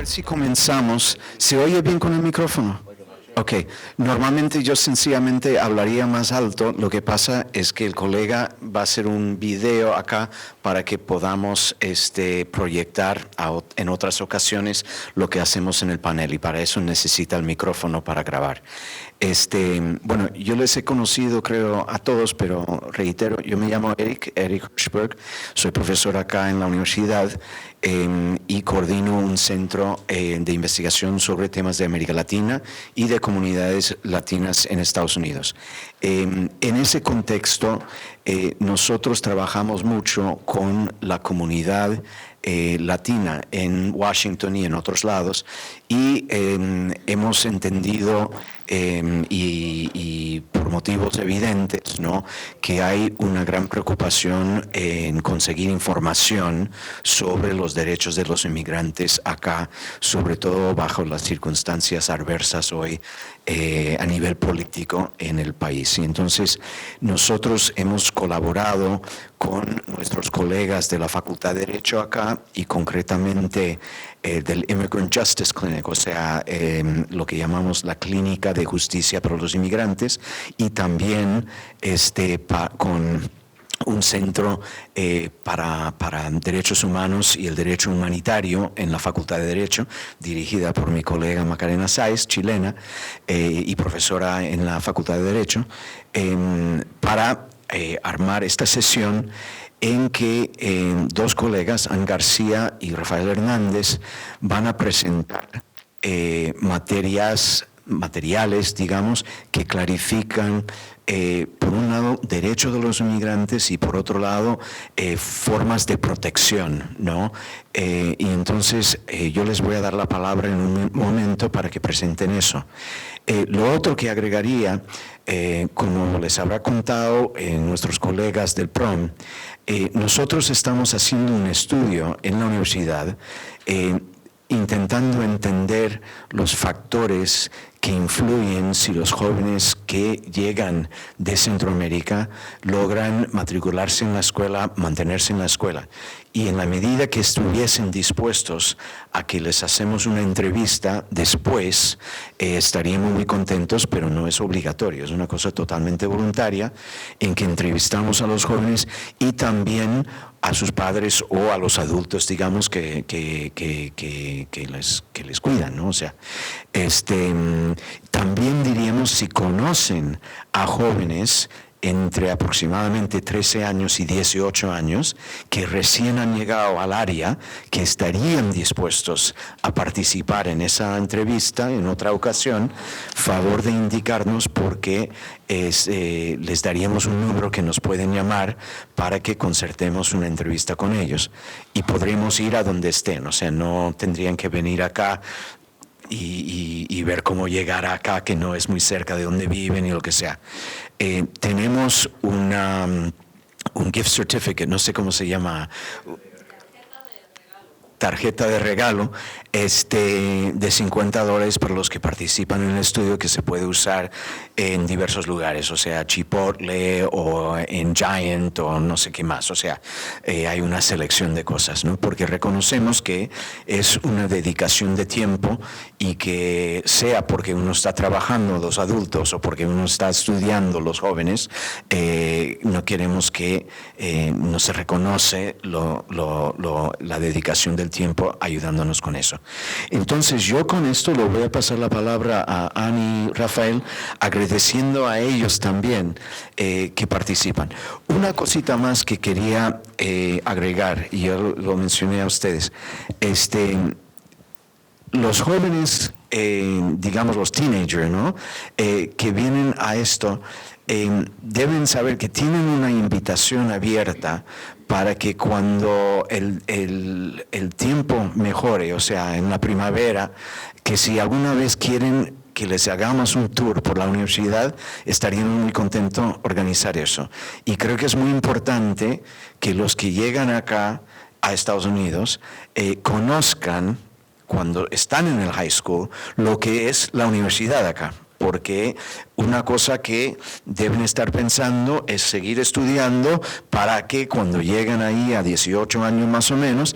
ver si comenzamos. ¿Se oye bien con el micrófono? Ok, normalmente yo sencillamente hablaría más alto, lo que pasa es que el colega va a hacer un video acá para que podamos proyectar en otras ocasiones lo que hacemos en el panel y para eso necesita el micrófono para grabar. Bueno, yo les he conocido creo a todos, pero reitero, yo me llamo Eric Hirschberg, soy profesor acá en la universidad y coordino un centro de investigación sobre temas de América Latina y de comunidades latinas en Estados Unidos. En ese contexto, nosotros trabajamos mucho con la comunidad latina en Washington y en otros lados y hemos entendido y por motivos evidentes, ¿no?, que hay una gran preocupación en conseguir información sobre los derechos de los inmigrantes acá, sobre todo bajo las circunstancias adversas hoy a nivel político en el país. Y entonces nosotros hemos colaborado con nuestros colegas de la Facultad de Derecho acá y concretamente del Immigrant Justice Clinic, o sea, lo que llamamos la Clínica de Justicia para los Inmigrantes, y también con un centro para derechos humanos y el derecho humanitario en la Facultad de Derecho, dirigida por mi colega Macarena Sáez, chilena, y profesora en la Facultad de Derecho, para armar esta sesión en que dos colegas, Ann García y Rafael Hernández, van a presentar materiales, digamos, que clarifican, por un lado, derechos de los inmigrantes y por otro lado, formas de protección, ¿no? Y entonces yo les voy a dar la palabra en un momento para que presenten eso. Lo otro que agregaría, como les habrá contado nuestros colegas del PROM, nosotros estamos haciendo un estudio en la universidad intentando entender los factores que influyen si los jóvenes que llegan de Centroamérica logran matricularse en la escuela, mantenerse en la escuela. Y en la medida que estuviesen dispuestos a que les hacemos una entrevista después, estaríamos muy contentos, pero no es obligatorio, es una cosa totalmente voluntaria en que entrevistamos a los jóvenes y también a sus padres o a los adultos, digamos, que les cuidan, ¿no? O sea, también diríamos si conocen a jóvenes entre aproximadamente 13 años y 18 años que recién han llegado al área, que estarían dispuestos a participar en esa entrevista en otra ocasión, favor de indicarnos porque les daríamos un número que nos pueden llamar para que concertemos una entrevista con ellos y podremos ir a donde estén, o sea, no tendrían que venir acá y ver cómo llegar acá, que no es muy cerca de donde viven y lo que sea. Tenemos un gift certificate, no sé cómo se llama, tarjeta de regalo de $50 para los que participan en el estudio, que se puede usar en diversos lugares, o sea, Chipotle o en Giant o no sé qué más, o sea, hay una selección de cosas, ¿no? Porque reconocemos que es una dedicación de tiempo y que sea porque uno está trabajando, los adultos, o porque uno está estudiando, los jóvenes, no queremos que no se reconoce la dedicación del tiempo ayudándonos con eso. Entonces yo con esto le voy a pasar la palabra a Ann y Rafael, agradeciendo a ellos también que participan. Una cosita más que quería agregar, y yo lo mencioné a ustedes, los jóvenes, digamos los teenagers, ¿no?, que vienen a esto, deben saber que tienen una invitación abierta para que cuando el tiempo mejore, o sea, en la primavera, que si alguna vez quieren que les hagamos un tour por la universidad, estaríamos muy contentos organizar eso. Y creo que es muy importante que los que llegan acá a Estados Unidos conozcan, cuando están en el high school, lo que es la universidad acá. Porque una cosa que deben estar pensando es seguir estudiando para que cuando lleguen ahí a 18 años más o menos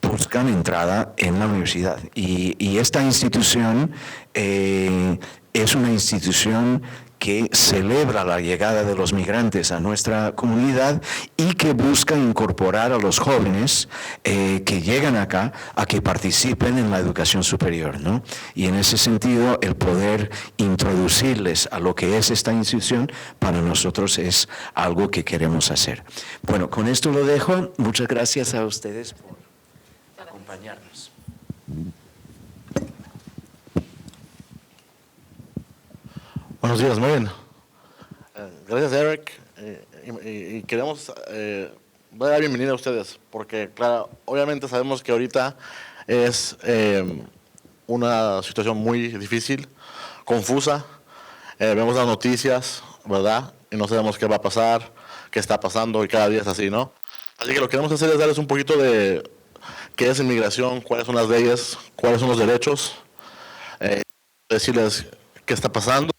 buscan entrada en la universidad. Y esta institución es una institución que celebra la llegada de los migrantes a nuestra comunidad y que busca incorporar a los jóvenes que llegan acá a que participen en la educación superior, ¿no? Y en ese sentido, el poder introducirles a lo que es esta institución, para nosotros es algo que queremos hacer. Bueno, con esto lo dejo. Muchas gracias a ustedes por acompañarnos. Buenos días, muy bien. Gracias, Eric. Y queremos dar la bienvenida a ustedes, porque, claro, obviamente sabemos que ahorita es una situación muy difícil, confusa. Vemos las noticias, ¿verdad? Y no sabemos qué va a pasar, qué está pasando, y cada día es así, ¿no? Así que lo que queremos hacer es darles un poquito de qué es inmigración, cuáles son las leyes, cuáles son los derechos, decirles qué está pasando.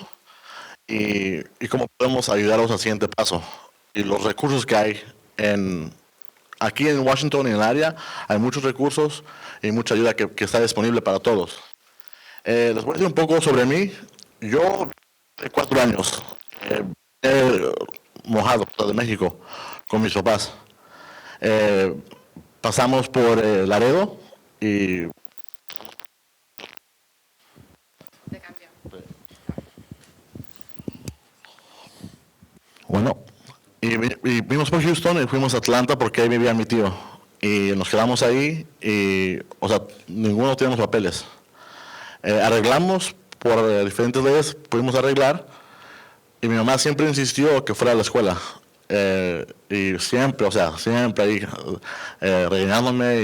Y cómo podemos ayudarlos al siguiente paso. Y los recursos que hay aquí en Washington y en el área, hay muchos recursos y mucha ayuda que está disponible para todos. Les voy a decir un poco sobre mí. Yo, de 4 años, he mojado de México con mis papás. Pasamos por Laredo y... Bueno, y vimos por Houston y fuimos a Atlanta porque ahí vivía mi tío. Y nos quedamos ahí y, o sea, ninguno teníamos papeles. Arreglamos por diferentes leyes, pudimos arreglar. Y mi mamá siempre insistió que fuera a la escuela. Y siempre, o sea, siempre ahí regañándome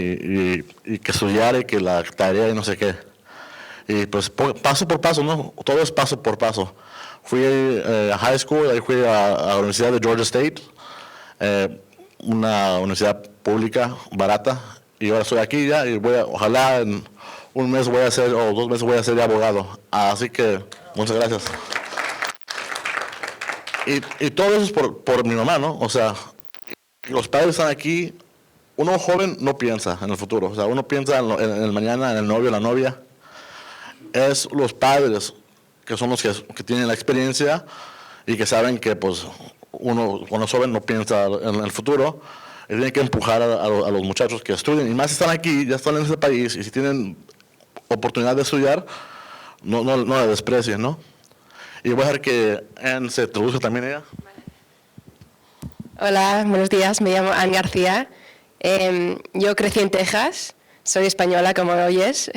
y que estudiara y que la tarea y no sé qué. Y pues paso por paso, ¿no? Todo es paso por paso. Fui a high school, ahí fui a la Universidad de Georgia State, una universidad pública, barata, y ahora estoy aquí ya y ojalá en un mes voy a ser, o 2 meses voy a ser ya abogado. Así que muchas gracias. Y todo eso es por mi mamá, ¿no? O sea, los padres están aquí, uno joven no piensa en el futuro, o sea, uno piensa en el mañana, en el novio, la novia. Es los padres que son los que tienen la experiencia y que saben que pues uno cuando es joven no piensa en el futuro y tiene que empujar a los muchachos que estudien. Y más si están aquí, ya están en ese país y si tienen oportunidad de estudiar, no la desprecien, ¿no? Y voy a dejar que Anne se introduzca también ella. Hola, buenos días, me llamo Anne García. Yo crecí en Texas, soy española como oyes.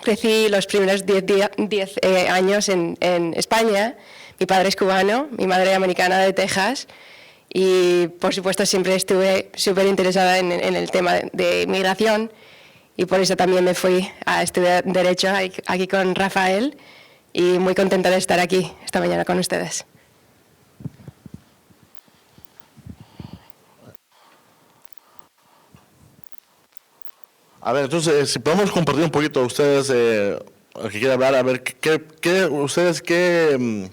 Crecí los primeros 10 años en España. Mi padre es cubano, mi madre americana de Texas. Y, por supuesto, siempre estuve súper interesada en el tema de inmigración. Y por eso también me fui a estudiar Derecho aquí con Rafael. Y muy contenta de estar aquí esta mañana con ustedes. A ver, entonces, si podemos compartir un poquito ustedes, el que quiera hablar, a ver, ustedes qué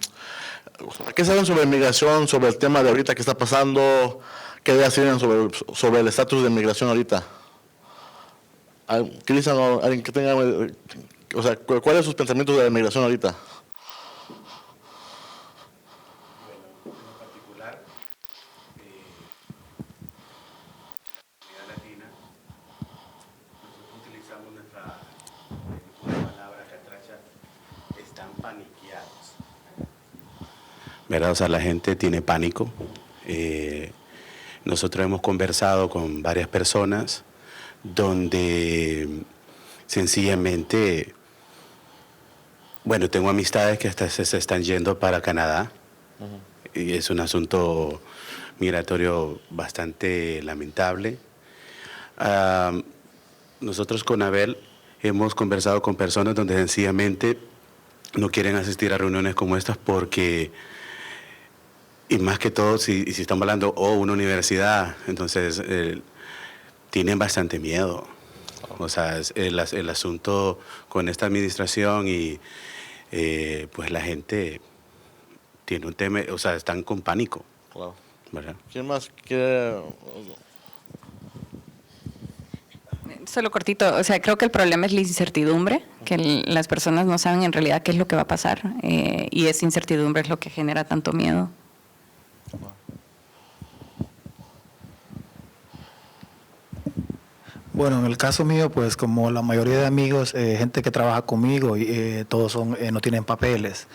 saben sobre inmigración, sobre el tema de ahorita que está pasando, qué ideas tienen sobre el estatus de inmigración ahorita. Cristian, alguien que tenga, o sea, ¿cuáles son sus pensamientos de la inmigración ahorita? ¿Verdad? O sea, la gente tiene pánico. Nosotros hemos conversado con varias personas donde sencillamente, bueno, tengo amistades que hasta se están yendo para Canadá. Y es un asunto migratorio bastante lamentable. Nosotros con Abel hemos conversado con personas donde sencillamente no quieren asistir a reuniones como estas porque, y más que todo, si estamos hablando una universidad, entonces tienen bastante miedo. O sea, el asunto con esta administración y pues la gente tiene un tema, o sea, están con pánico. Claro. ¿Verdad? ¿Quién más quiere? Solo cortito, o sea, creo que el problema es la incertidumbre, que las personas no saben en realidad qué es lo que va a pasar, y esa incertidumbre es lo que genera tanto miedo. Bueno, en el caso mío, pues como la mayoría de amigos, gente que trabaja conmigo, todos no tienen papeles,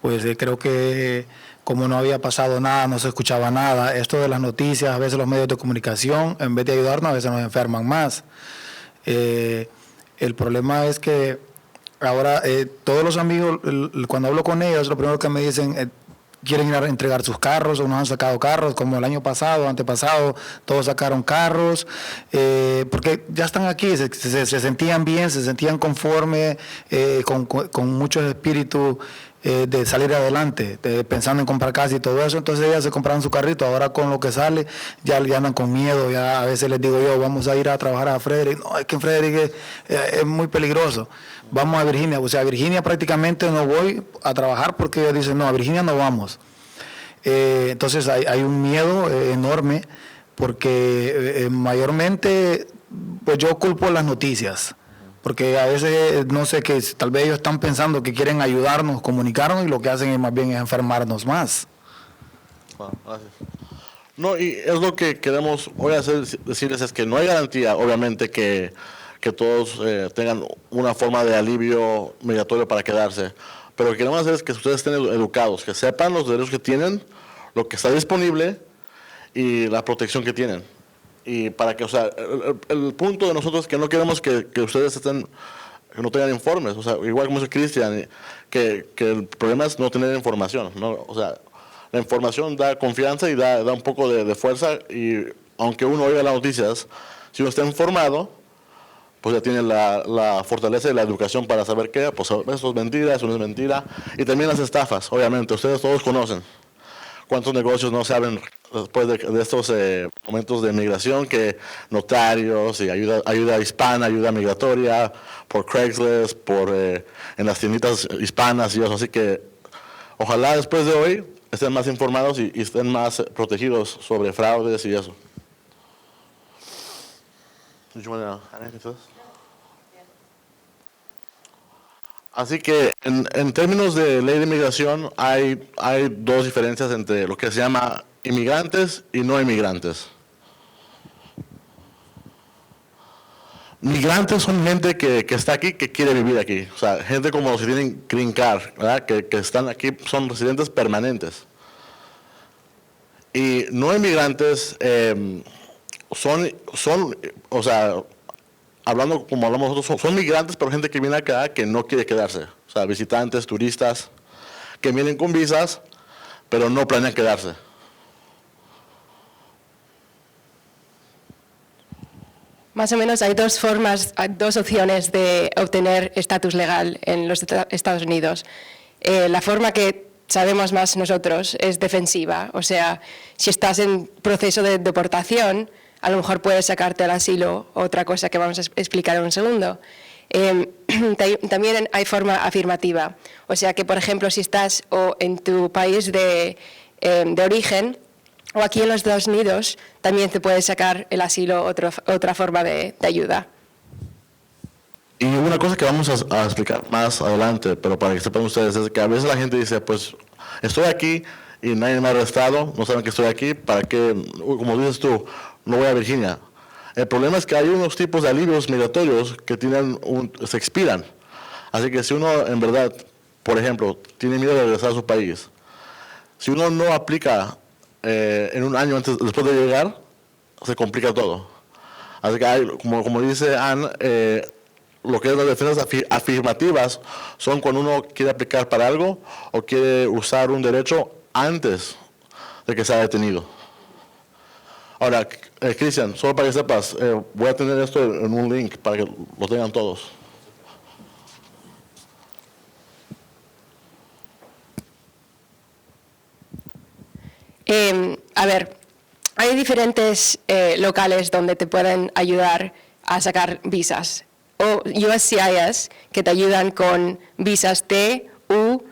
pues creo que como no había pasado nada, no se escuchaba nada, esto de las noticias, a veces los medios de comunicación, en vez de ayudarnos, a veces nos enferman más. El problema es que ahora todos los amigos, cuando hablo con ellos, lo primero que me dicen, quieren ir a entregar sus carros, unos han sacado carros, como el año pasado, antepasado, todos sacaron carros, porque ya están aquí, se sentían bien, se sentían conformes, con mucho espíritu de salir adelante, pensando en comprar casa y todo eso. Entonces ellas se compraron su carrito, ahora con lo que sale ya andan con miedo. Ya a veces les digo yo, vamos a ir a trabajar a Frederick, no, es que en Frederick es muy peligroso, vamos a Virginia. O sea, a Virginia prácticamente no voy a trabajar porque ellos dicen, no, a Virginia no vamos. Entonces hay un miedo enorme porque mayormente pues yo culpo las noticias, porque a veces no sé, que tal vez ellos están pensando que quieren ayudarnos, comunicarnos, y lo que hacen es más bien es enfermarnos más. Bueno, gracias. No, y es lo que queremos hoy decirles, es que no hay garantía, obviamente, que todos tengan una forma de alivio migratorio para quedarse, pero lo que queremos hacer es que ustedes estén educados, que sepan los derechos que tienen, lo que está disponible y la protección que tienen. Y para que, o sea, el punto de nosotros es que no queremos que ustedes que no tengan informes, o sea, igual como dice Cristian, que el problema es no tener información, ¿no? O sea, la información da confianza y da un poco de fuerza, y aunque uno oiga las noticias, si uno está informado, pues ya tiene la fortaleza y la educación para saber qué, pues eso es mentira, eso no es mentira. Y también las estafas, obviamente, ustedes todos conocen cuántos negocios no se abren después de estos momentos de migración, que notarios y ayuda hispana, ayuda migratoria, por Craigslist, en las tienditas hispanas y eso. Así que ojalá después de hoy estén más informados y estén más protegidos sobre fraudes y eso. Así que en términos de ley de inmigración hay dos diferencias entre lo que se llama inmigrantes y no inmigrantes. Migrantes son gente que está aquí, que quiere vivir aquí. O sea, gente como los que tienen green card, ¿verdad? Que están aquí, son residentes permanentes. Y no inmigrantes o sea, hablando como hablamos nosotros, son migrantes, pero gente que viene acá que no quiere quedarse. O sea, visitantes, turistas, que vienen con visas, pero no planean quedarse. Más o menos hay dos opciones de obtener estatus legal en los Estados Unidos. La forma que sabemos más nosotros es defensiva, o sea, si estás en proceso de deportación, a lo mejor puedes sacarte el asilo, otra cosa que vamos a explicar en un segundo. También hay forma afirmativa, o sea que, por ejemplo, si estás o en tu país de origen, o aquí en los Estados Unidos, también te puedes sacar el asilo, otra forma de ayuda. Y una cosa que vamos a explicar más adelante, pero para que sepan ustedes, es que a veces la gente dice, pues, estoy aquí y nadie me ha arrestado, no saben que estoy aquí, ¿para qué? Como dices tú, no voy a Virginia. El problema es que hay unos tipos de alivios migratorios que se expiran. Así que si uno, en verdad, por ejemplo, tiene miedo de regresar a su país, si uno no aplica en un año después de llegar, se complica todo. Así que como dice Ann, lo que es las defensas afirmativas son cuando uno quiere aplicar para algo o quiere usar un derecho antes de que sea detenido. Ahora, Cristian, solo para que sepas, voy a tener esto en un link para que lo tengan todos. A ver, hay diferentes locales donde te pueden ayudar a sacar visas. O USCIS, que te ayudan con visas T, U,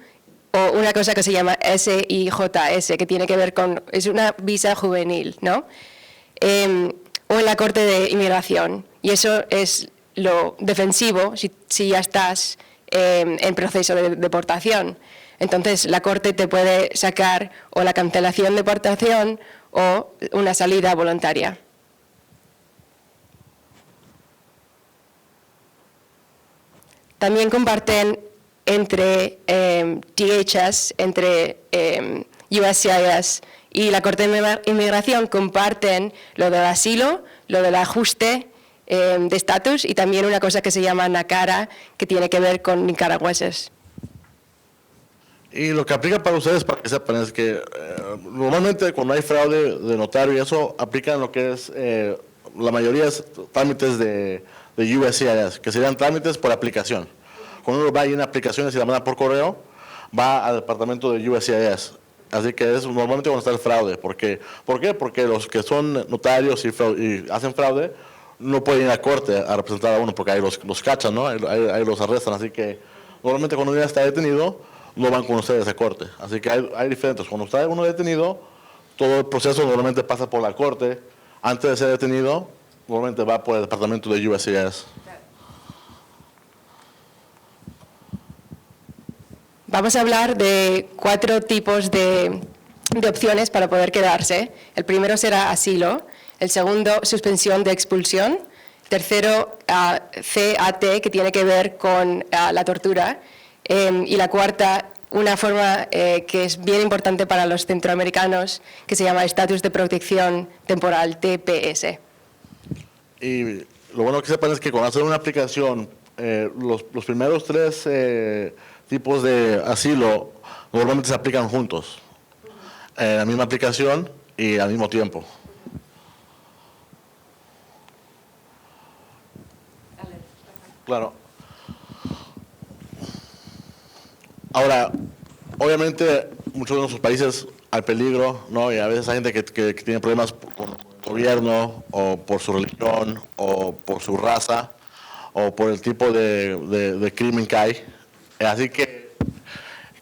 o una cosa que se llama SIJS, que tiene que ver es una visa juvenil, ¿no? O en la Corte de Inmigración, Y eso es lo defensivo si ya estás en proceso de deportación. Entonces, la Corte te puede sacar o la cancelación de deportación o una salida voluntaria. También comparten entre DHS, entre USCIS y la Corte de Inmigración, comparten lo del asilo, lo del ajuste de estatus y también una cosa que se llama NACARA, que tiene que ver con nicaragüenses. Y lo que aplica para ustedes, para que sepan, es que normalmente cuando hay fraude de notario y eso, aplican lo que es, la mayoría es trámites de USCIS, que serían trámites por aplicación. Cuando uno va y llena aplicaciones y la manda por correo, va al departamento de USCIS. Así que es normalmente cuando está el fraude. ¿Por qué? Porque los que son notarios y hacen fraude no pueden ir a corte a representar a uno porque ahí los cachan, ¿no? Ahí los arrestan. Así que normalmente cuando uno ya está detenido, no van con ustedes a corte. Así que hay diferentes. Cuando está uno detenido, todo el proceso normalmente pasa por la corte. Antes de ser detenido, normalmente va por el departamento de USCIS. Vamos a hablar de 4 tipos de opciones para poder quedarse. El primero será asilo, el segundo, suspensión de expulsión, tercero, CAT, que tiene que ver con la tortura, y la cuarta, una forma que es bien importante para los centroamericanos, que se llama estatus de protección temporal, TPS. Y lo bueno que sepan es que cuando hacen una aplicación, los primeros 3 tipos de asilo normalmente se aplican juntos, en la misma aplicación y al mismo tiempo. Claro. Ahora, obviamente, muchos de nuestros países hay peligro, ¿no? Y a veces hay gente que tiene problemas con el gobierno, o por su religión, o por su raza, o por el tipo de crimen que hay. Así que,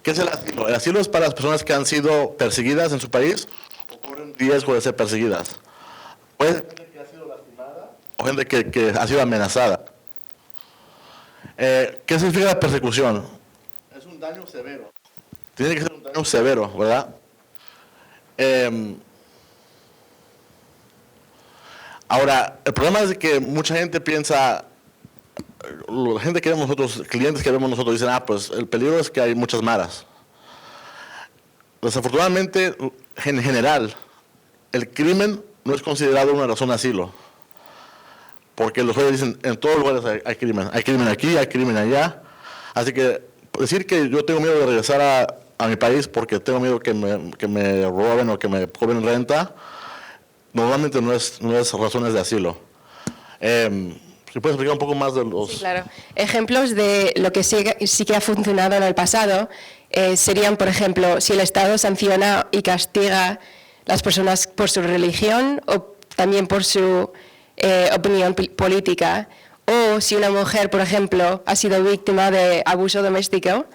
¿qué es el asilo? El asilo es para las personas que han sido perseguidas en su país o corren riesgo de ser perseguidas. Puede ser gente que ha sido lastimada o gente que ha sido amenazada. ¿Qué significa la persecución? Es un daño severo. Tiene que ser un daño severo, ¿verdad? Ahora, el problema es que mucha gente piensa, la gente que vemos nosotros, clientes que vemos nosotros, dicen, pues el peligro es que hay muchas maras. Desafortunadamente, en general, el crimen no es considerado una razón de asilo. Porque los jueces dicen, en todos lugares hay crimen. Hay crimen aquí, hay crimen allá. Así que decir que yo tengo miedo de regresar a mi país porque tengo miedo que me roben o que me cobren renta, normalmente no es razones de asilo. ¿Se puede explicar un poco más de los...? Sí, claro. Ejemplos de lo que sí que ha funcionado en el pasado serían, por ejemplo, si el Estado sanciona y castiga a las personas por su religión o también por su opinión política, o si una mujer, por ejemplo, ha sido víctima de abuso doméstico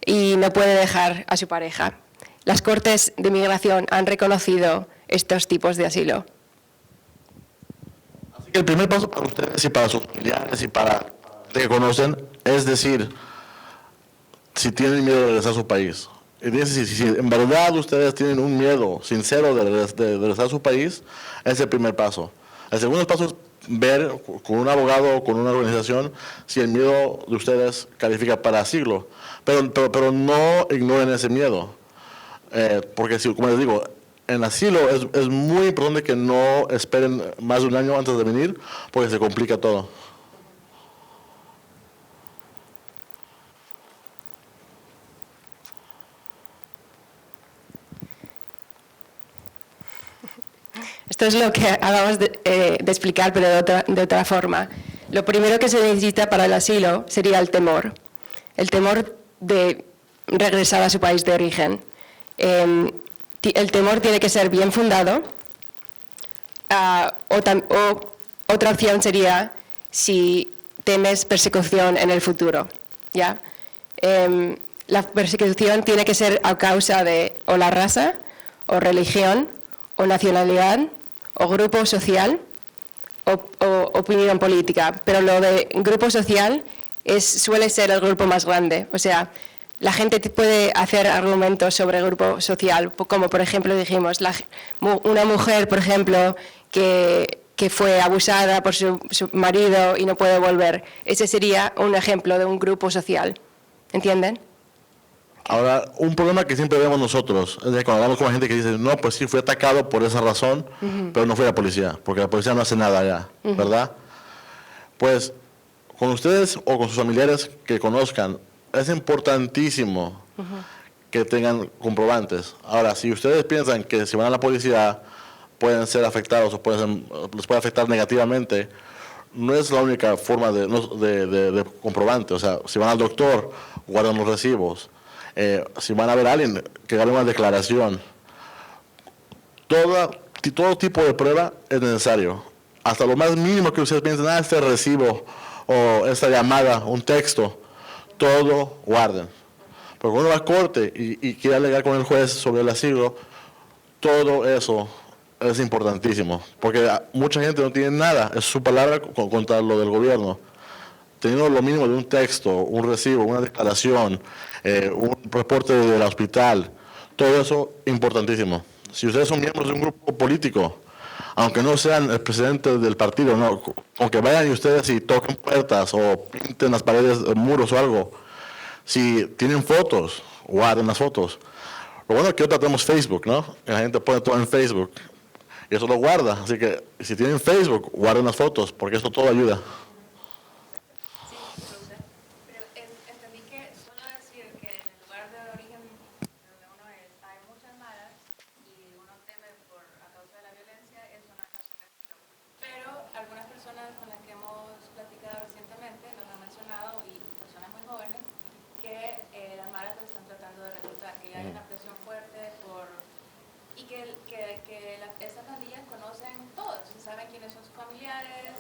y no puede dejar a su pareja. Las Cortes de Inmigración han reconocido estos tipos de asilo. Así que el primer paso para ustedes y para sus familiares y para los que conocen es decir, si tienen miedo de regresar a su país. Si en verdad ustedes tienen un miedo sincero de regresar a su país, es el primer paso. El segundo paso es ver con un abogado o con una organización si el miedo de ustedes califica para asilo. Pero no ignoren ese miedo. Porque, como les digo, en asilo es muy importante que no esperen más de un año antes de venir, porque se complica todo. Esto es lo que acabamos de explicar, pero de otra forma. Lo primero que se necesita para el asilo sería el temor. El temor de regresar a su país de origen. El temor tiene que ser bien fundado. O otra opción sería si temes persecución en el futuro. ¿Ya? La persecución tiene que ser a causa de o la raza, o religión, o nacionalidad, o grupo social, opinión política, pero lo de grupo social suele ser el grupo más grande. O sea, la gente puede hacer argumentos sobre el grupo social, como por ejemplo dijimos, una mujer, por ejemplo, que fue abusada por su marido y no puede volver. Ese sería un ejemplo de un grupo social. ¿Entienden? Ahora, un problema que siempre vemos nosotros es de cuando hablamos con la gente que dice, no, pues sí, fui atacado por esa razón, pero no fue la policía, porque la policía no hace nada allá, ¿verdad? Pues, con ustedes o con sus familiares que conozcan, es importantísimo que tengan comprobantes. Ahora, si ustedes piensan que si van a la policía pueden ser afectados o les puede afectar negativamente, no es la única forma de comprobante. O sea, si van al doctor, guardan los recibos. Si van a ver a alguien, que haga una declaración. Todo tipo de prueba es necesario. Hasta lo más mínimo que ustedes piensen, este recibo o esta llamada, un texto, todo guarden. Porque cuando uno va a corte y quiere alegar con el juez sobre el asilo, todo eso es importantísimo. Porque mucha gente no tiene nada, es su palabra contra lo del gobierno. Teniendo lo mínimo de un texto, un recibo, una declaración, un reporte del hospital, todo eso importantísimo. Si ustedes son miembros de un grupo político, aunque no sean el presidente del partido, no, aunque vayan y ustedes y toquen puertas o pinten las paredes, muros o algo, si tienen fotos, guarden las fotos. Lo bueno es que ahora tenemos Facebook, ¿no? La gente pone todo en Facebook y eso lo guarda. Así que si tienen Facebook, guarden las fotos, porque eso todo ayuda. Estas pandillas conocen todos, saben quiénes son sus familiares,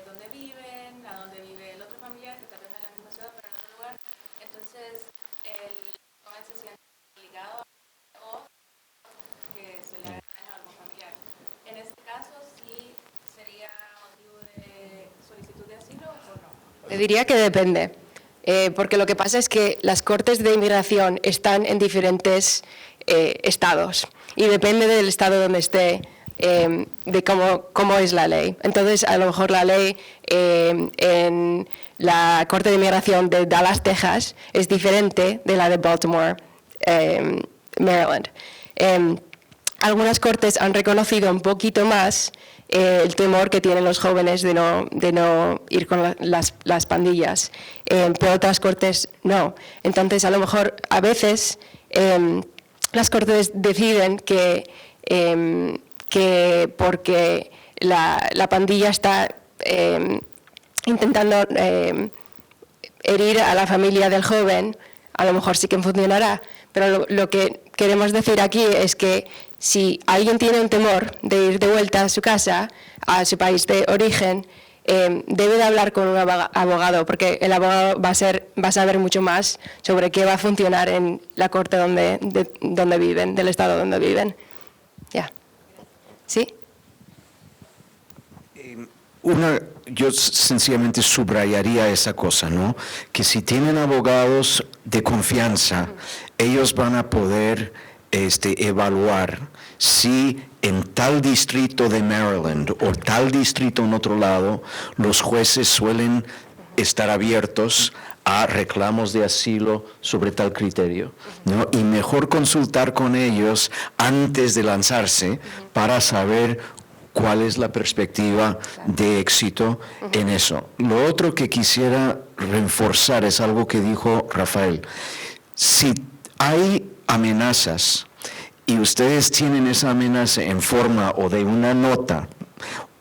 dónde viven, a dónde vive el otro familiar, que tal vez no es en la misma ciudad, pero en otro lugar. Entonces, el joven se siente obligado o que se le haga daño a algún familiar. En este caso, ¿sí sería motivo de solicitud de asilo o no? Te diría que depende, porque lo que pasa es que las cortes de inmigración están en diferentes estados y depende del estado donde esté, de cómo es la ley. Entonces, a lo mejor la ley en la Corte de Inmigración de Dallas, Texas, es diferente de la de Baltimore, Maryland. Algunas cortes han reconocido un poquito más el temor que tienen los jóvenes de no ir con las pandillas, pero otras cortes no. Entonces, a lo mejor, a veces, las cortes deciden que porque la pandilla está intentando herir a la familia del joven, a lo mejor sí que funcionará. Pero lo que queremos decir aquí es que si alguien tiene un temor de ir de vuelta a su casa, a su país de origen, debe de hablar con un abogado, porque el abogado va a saber mucho más sobre qué va a funcionar en la corte donde viven, del estado donde viven. Ya. ¿Sí? Yo sencillamente subrayaría esa cosa, ¿no? Que si tienen abogados de confianza, ellos van a poder evaluar si en tal distrito de Maryland o tal distrito en otro lado, los jueces suelen estar abiertos a reclamos de asilo sobre tal criterio, ¿no? Y mejor consultar con ellos antes de lanzarse para saber cuál es la perspectiva de éxito en eso. Lo otro que quisiera reforzar es algo que dijo Rafael. Si hay amenazas y ustedes tienen esa amenaza en forma o de una nota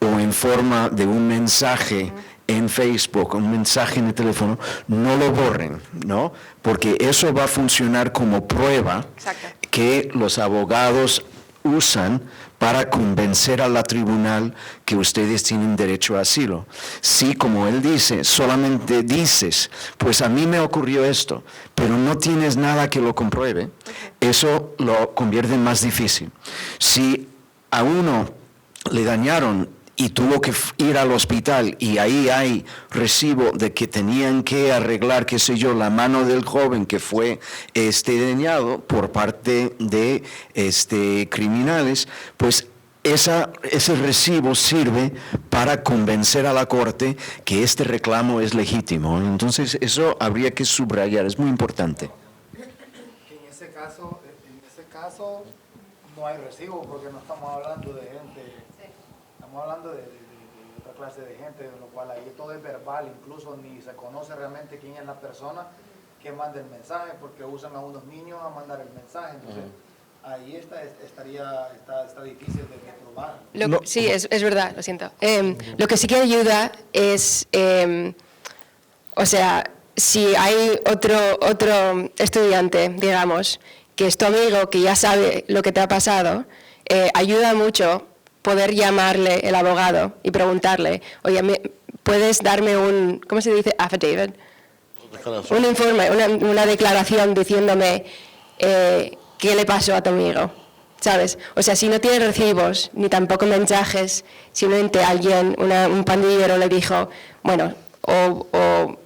o en forma de un mensaje en Facebook, un mensaje en el teléfono, no lo borren, ¿no? Porque eso va a funcionar como prueba. Exacto. Que los abogados usan para convencer a la tribunal que ustedes tienen derecho a asilo. Si, como él dice, solamente dices, pues a mí me ocurrió esto, pero no tienes nada que lo compruebe, eso lo convierte en más difícil. Si a uno le dañaron y tuvo que ir al hospital y ahí hay recibo de que tenían que arreglar, qué sé yo, la mano del joven que fue dañado por parte de criminales, pues ese recibo sirve para convencer a la Corte que este reclamo es legítimo. Entonces eso habría que subrayar, es muy importante. En ese caso no hay recibo porque no estamos hablando de gente, estamos hablando de otra clase de gente, de lo cual ahí todo es verbal, incluso ni se conoce realmente quién es la persona que manda el mensaje, porque usan a unos niños a mandar el mensaje, entonces ahí está difícil de probar. Sí, es verdad, lo siento. Lo que sí que ayuda es, o sea, si hay otro estudiante, digamos, que es tu amigo, que ya sabe lo que te ha pasado, ayuda mucho poder llamarle el abogado y preguntarle, oye, ¿puedes darme un, ¿cómo se dice? Affidavit. Un informe, una declaración diciéndome qué le pasó a tu amigo, ¿sabes? O sea, si no tiene recibos, ni tampoco mensajes, simplemente alguien, un pandillero le dijo, bueno, o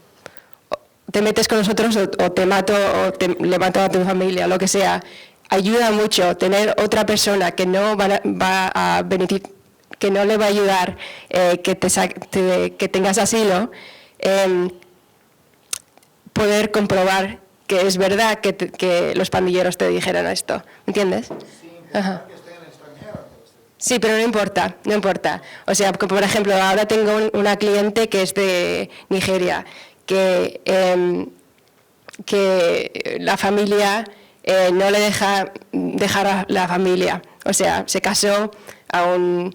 te metes con nosotros o te mato o le mato a tu familia, lo que sea. Ayuda mucho tener otra persona que no que no le va a ayudar que tengas asilo, poder comprobar que es verdad que los pandilleros te dijeron esto, ¿me entiendes? Ajá. Sí, pero no importa. O sea, por ejemplo, ahora tengo una cliente que es de Nigeria, que la familia no le deja dejar a la familia. O sea, se casó a un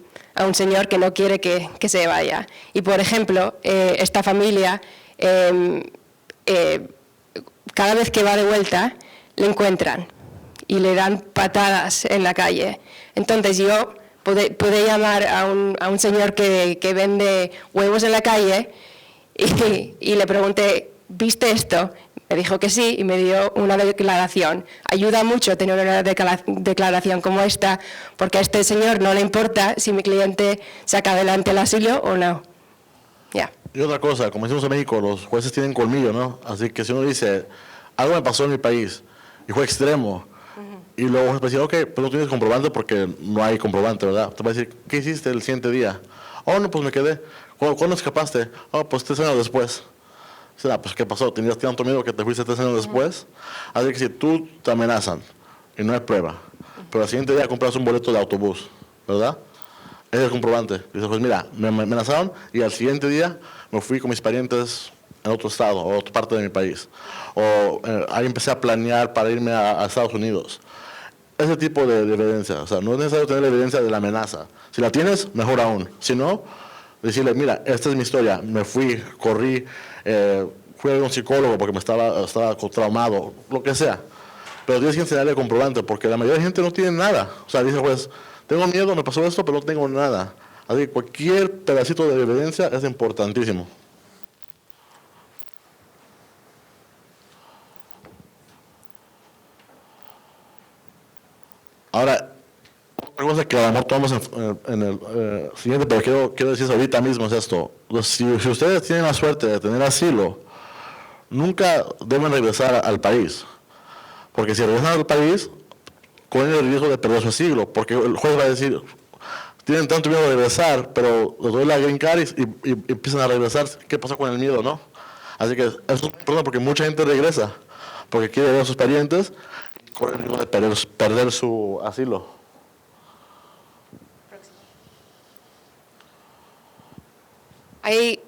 señor que no quiere que se vaya. Y, por ejemplo, esta familia, cada vez que va de vuelta, le encuentran y le dan patadas en la calle. Entonces yo pude llamar a un señor que vende huevos en la calle y le pregunté, ¿viste esto? Me dijo que sí y me dio una declaración. Ayuda mucho tener una declaración como esta, porque a este señor no le importa si mi cliente saca adelante el asilo o no. Ya. Y otra cosa, como decimos en México, los jueces tienen colmillo, ¿no? Así que si uno dice, algo me pasó en mi país y fue extremo, y luego el juez dice, ok, pero no tienes comprobante porque no hay comprobante, ¿verdad? Te va a decir, ¿qué hiciste el siguiente día? Oh, no, pues me quedé. ¿Cuándo escapaste? Oh, pues 3 años después. O sea, pues ¿qué pasó? ¿Tenías tanto miedo que te fuiste 3 años después? Así que si tú te amenazan y no hay prueba, pero al siguiente día compras un boleto de autobús, ¿verdad? Es el comprobante. Dices, pues mira, me amenazaron y al siguiente día me fui con mis parientes en otro estado o otra parte de mi país. O ahí empecé a planear para irme a Estados Unidos. Ese tipo de evidencia. O sea, no es necesario tener la evidencia de la amenaza. Si la tienes, mejor aún. Si no, decirle, mira, esta es mi historia. Me fui, corrí, fui a un psicólogo porque me estaba traumado, lo que sea. Pero tienes que enseñarle el comprobante porque la mayoría de gente no tiene nada. O sea, dice, pues, tengo miedo, me pasó esto, pero no tengo nada. Así que cualquier pedacito de evidencia es importantísimo. Ahora, otra cosa que a lo mejor tomamos en el siguiente, pero quiero decir ahorita mismo es esto. Si ustedes tienen la suerte de tener asilo, nunca deben regresar al país. Porque si regresan al país, corren el riesgo de perder su asilo. Porque el juez va a decir, tienen tanto miedo de regresar, pero les doy la green card y empiezan a regresar. ¿Qué pasa con el miedo, no? Así que eso es un problema porque mucha gente regresa. Porque quiere ver a sus parientes y corre el riesgo de perder su asilo. Hay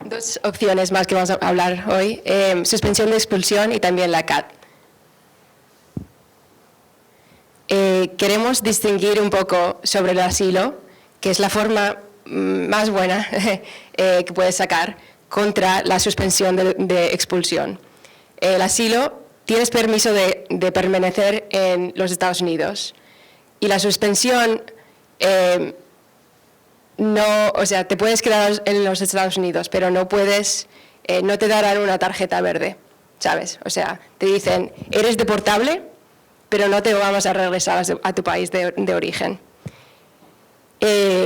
2 opciones más que vamos a hablar hoy, suspensión de expulsión y también la CAT. Queremos distinguir un poco sobre el asilo, que es la forma más buena que puedes sacar contra la suspensión de expulsión. El asilo, tienes permiso de permanecer en los Estados Unidos y la suspensión no, o sea, te puedes quedar en los Estados Unidos, pero no puedes, no te darán una tarjeta verde, ¿sabes? O sea, te dicen, eres deportable, pero no te vamos a regresar a tu país de origen.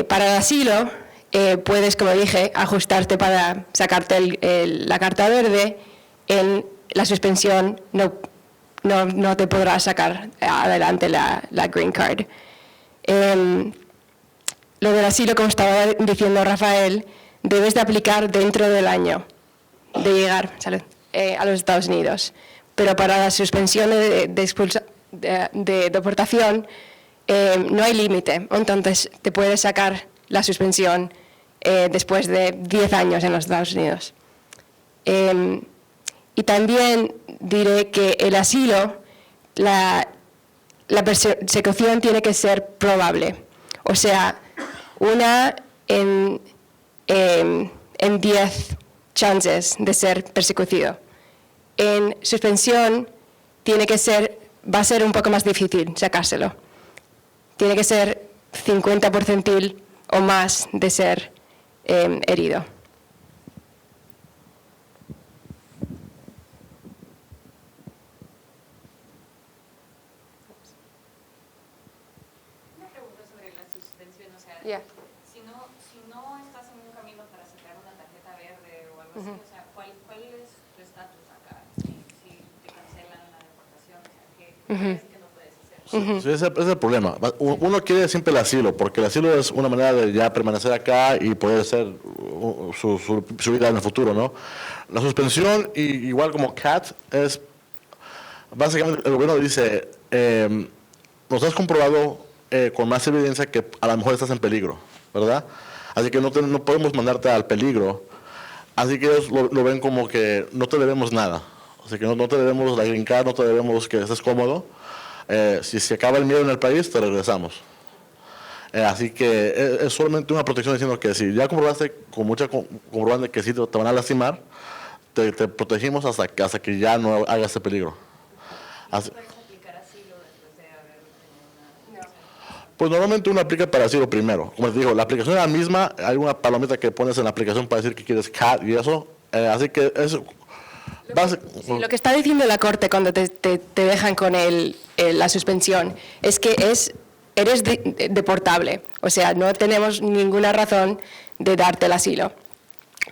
Para el asilo, puedes, como dije, ajustarte para sacarte la carta verde. En la suspensión no te podrás sacar adelante la green card. Lo del asilo, como estaba diciendo Rafael, debes de aplicar dentro del año de llegar a los Estados Unidos. Pero para la suspensión de deportación no hay límite. Entonces te puedes sacar la suspensión después de 10 años en los Estados Unidos. Y también diré que el asilo, la persecución tiene que ser probable. O sea, una en 10 chances de ser perseguido. En suspensión va a ser un poco más difícil sacárselo. Tiene que ser 50% o más de ser herido. Una pregunta sobre la suspensión, o sea, Yeah. si no estás en un camino para sacar una tarjeta verde o algo así, o sea, ¿cuál es tu estatus acá? Si te cancelan la deportación, o sea, ¿qué es que no puedes hacer? Sí, ese es el problema. Uno quiere siempre el asilo, porque el asilo es una manera de ya permanecer acá y poder hacer su vida en el futuro, ¿no? La suspensión, igual como CAT, es básicamente el gobierno dice, nos has comprobado con más evidencia que a lo mejor estás en peligro, ¿verdad? Así que no podemos mandarte al peligro. Así que ellos lo ven como que no te debemos nada. Así que no te debemos la green card, no te debemos que estés cómodo. Si se acaba el miedo en el país, te regresamos. Así que es solamente una protección diciendo que si ya comprobaste con mucha comprobante que sí te van a lastimar, te protegimos hasta que ya no hagas ese peligro. Así, ¿Puedes aplicar asilo después de haber tenido una... pues normalmente uno aplica para asilo primero. Como les digo, la aplicación es la misma, hay una palomita que pones en la aplicación para decir que quieres CAT y eso. Así que eso... Sí, lo que está diciendo la Corte cuando te dejan con la suspensión es que eres deportable. O sea, no tenemos ninguna razón de darte el asilo.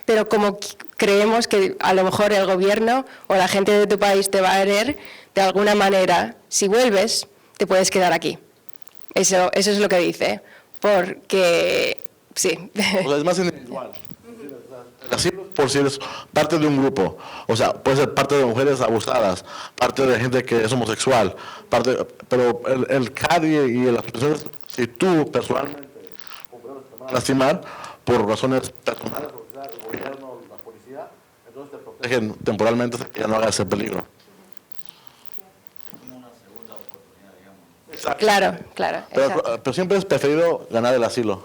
Pero como creemos que a lo mejor el gobierno o la gente de tu país te va a herir, de alguna manera, si vuelves, te puedes quedar aquí. Eso es lo que dice. Porque, sí. O sea, es más individual. El asilo por si eres parte de un grupo. O sea, puede ser parte de mujeres abusadas, parte de gente que es homosexual, pero el CAD y las personas, si tú personalmente te van a lastimar por razones personales, el gobierno, la policía, entonces te protegen temporalmente hasta que ya no hagas ese peligro. Exacto. Claro, claro. Exacto. Pero siempre es preferido ganar el asilo.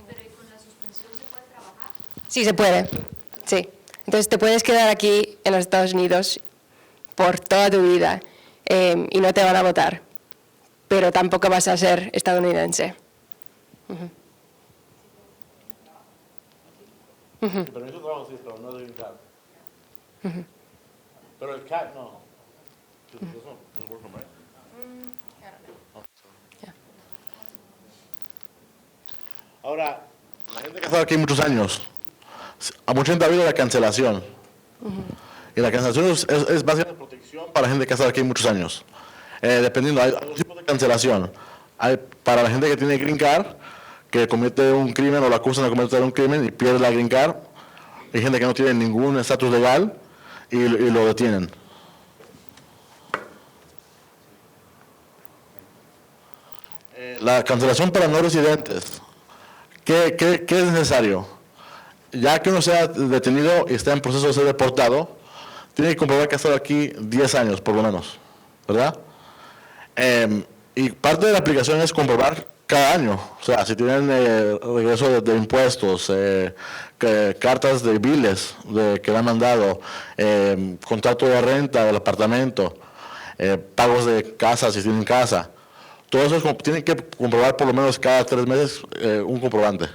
Pero ¿y con la suspensión se puede trabajar? Sí, se puede. Sí. Entonces te puedes quedar aquí en los Estados Unidos por toda tu vida y no te van a votar. Pero tampoco vas a ser estadounidense. El permiso de trabajo sí, pero no es de CAD. Pero el CAD no. Ahora, la gente que ha estado aquí muchos años, a mucha gente ha habido la cancelación. Y la cancelación es básicamente protección para la gente que ha estado aquí muchos años. Dependiendo, hay dos tipos de cancelación. Hay para la gente que tiene green card, que comete un crimen o la acusan de cometer un crimen y pierde la green card. Hay gente que no tiene ningún estatus legal y lo detienen. La cancelación para no residentes. ¿Qué es necesario? Ya que uno sea detenido y está en proceso de ser deportado, tiene que comprobar que ha estado aquí 10 años, por lo menos, ¿verdad? Y parte de la aplicación es comprobar cada año. O sea, si tienen regreso de impuestos, cartas de biles que le han mandado, contrato de renta del apartamento, pagos de casa si tienen casa. Todo eso tienen que comprobar por lo menos cada 3 meses un comprobante.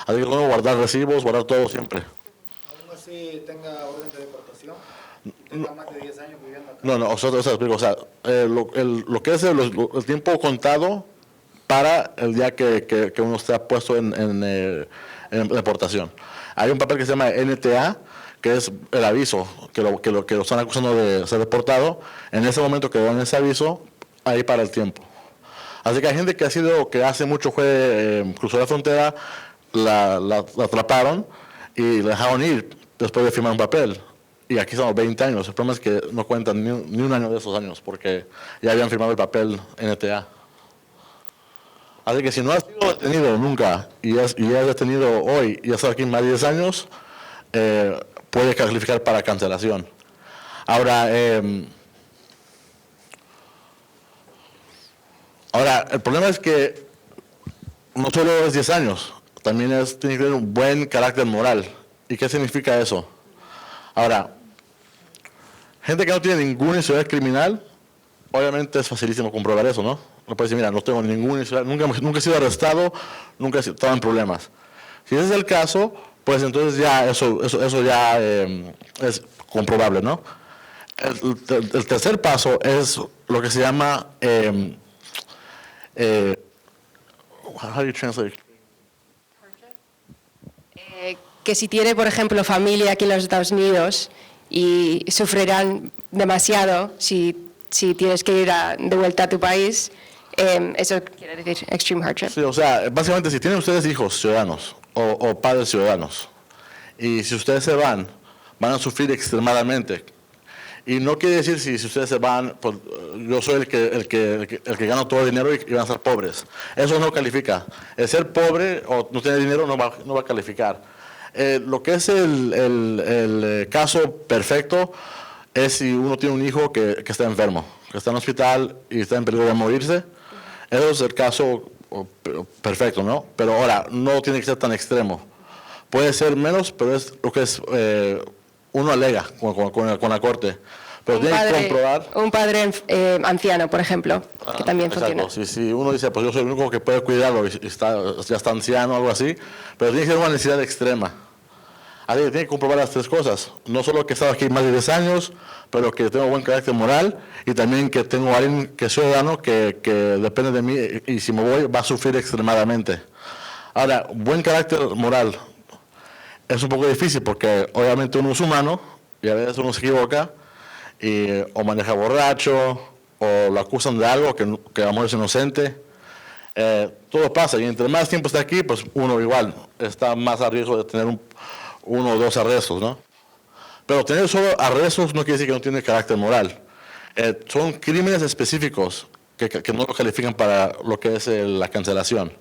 Así que uno guardar recibos, guardar todo siempre. Aún así tenga orden de deportación y tenga más de 10 años viviendo acá. No, o sea, explico, o sea, lo que es el tiempo contado para el día que uno está puesto en deportación. Hay un papel que se llama NTA, que es el aviso, que lo están acusando de ser deportado. En ese momento que dan ese aviso, ahí para el tiempo. Así que hay gente que hace mucho cruzó la frontera, la atraparon y la dejaron ir después de firmar un papel. Y aquí son 20 años. El problema es que no cuentan ni un año de esos años, porque ya habían firmado el papel NTA. Así que si no has sido detenido nunca y has detenido hoy y has estado aquí más de 10 años, puede calificar para cancelación. Ahora, el problema es que no solo es 10 años, también tiene que tener un buen carácter moral. ¿Y qué significa eso? Ahora, gente que no tiene ninguna historia criminal, obviamente es facilísimo comprobar eso, ¿no? No puede decir, mira, no tengo ninguna historia, nunca he sido arrestado, nunca he estado en problemas. Si ese es el caso, pues entonces ya eso ya es comprobable, ¿no? El tercer paso es lo que se llama, how do you translate? Que si tiene, por ejemplo, familia aquí en los Estados Unidos y sufrirán demasiado si tienes que ir de vuelta a tu país, eso quiere decir extreme hardship. Sí, o sea, básicamente si tienen ustedes hijos ciudadanos o padres ciudadanos y si ustedes se van a sufrir extremadamente. Y no quiere decir si ustedes se van, pues, yo soy el que gana todo el dinero y van a ser pobres. Eso no califica. El ser pobre o no tener dinero no va a calificar. Lo que es el caso perfecto es si uno tiene un hijo que está enfermo, que está en el hospital y está en peligro de morirse. Eso es el caso perfecto, ¿no? Pero ahora, no tiene que ser tan extremo. Puede ser menos, pero es lo que es uno alega con la corte. Pero tiene que comprobar. Un padre anciano, por ejemplo, que también exacto, funciona. Si uno dice, pues yo soy el único que puede cuidarlo y ya está anciano o algo así, pero tiene que ser una necesidad extrema. Así que tiene que comprobar las tres cosas. No solo que he estado aquí más de 10 años, pero que tengo buen carácter moral y también que tengo a alguien que es ciudadano que depende de mí y si me voy va a sufrir extremadamente. Ahora, buen carácter moral es un poco difícil porque obviamente uno es humano y a veces uno se equivoca o maneja borracho o lo acusan de algo que a lo mejor es inocente. Todo pasa y entre más tiempo está aquí, pues uno igual está más a riesgo de tener uno o dos arrestos, ¿no? Pero tener solo arrestos no quiere decir que no tiene carácter moral. Son crímenes específicos que no lo califican para lo que es la cancelación.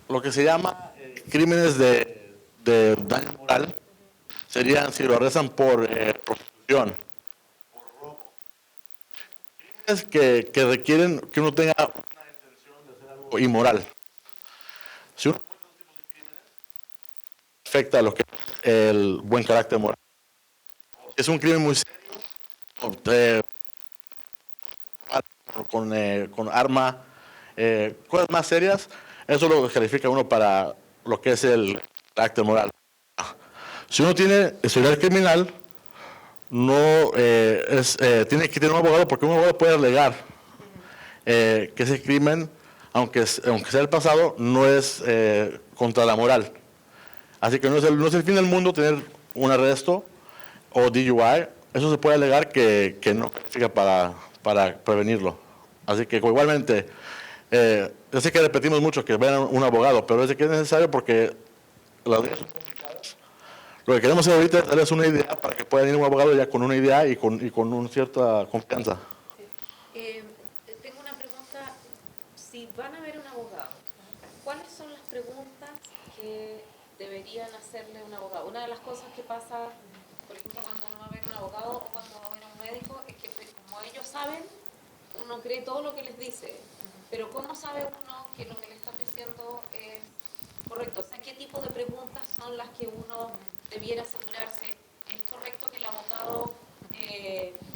Lo que se llama crímenes de daño moral serían si lo arrestan por prostitución, por robo. Crímenes que requieren que uno tenga una intención de hacer algo inmoral. Si uno comete esos tipos de crímenes, afecta lo que es el buen carácter moral. Es un crimen muy serio, con arma, cosas más serias, eso lo califica uno para lo que es el carácter moral. Si uno tiene historial criminal, tiene que tener un abogado porque un abogado puede alegar que ese crimen, aunque sea el pasado, no es contra la moral. Así que no es el fin del mundo tener un arresto o DUI. Eso se puede alegar que no califica para prevenirlo. Así que igualmente, yo sé que repetimos mucho que vean un abogado, pero es que es necesario porque las leyes son complicadas. Lo que queremos hacer ahorita es darles una idea para que puedan ir a un abogado ya con una idea y con una cierta confianza. Tengo una pregunta. Si van a ver un abogado, ¿cuáles son las preguntas que deberían hacerle un abogado? Una de las cosas que pasa, por ejemplo, cuando uno va a ver un abogado o cuando va a ver a un médico, es que como ellos saben, uno cree todo lo que les dice. Pero ¿cómo sabe uno que lo que le están diciendo es correcto? O sea, ¿qué tipo de preguntas son las que uno debiera asegurarse? ¿Es correcto que el abogado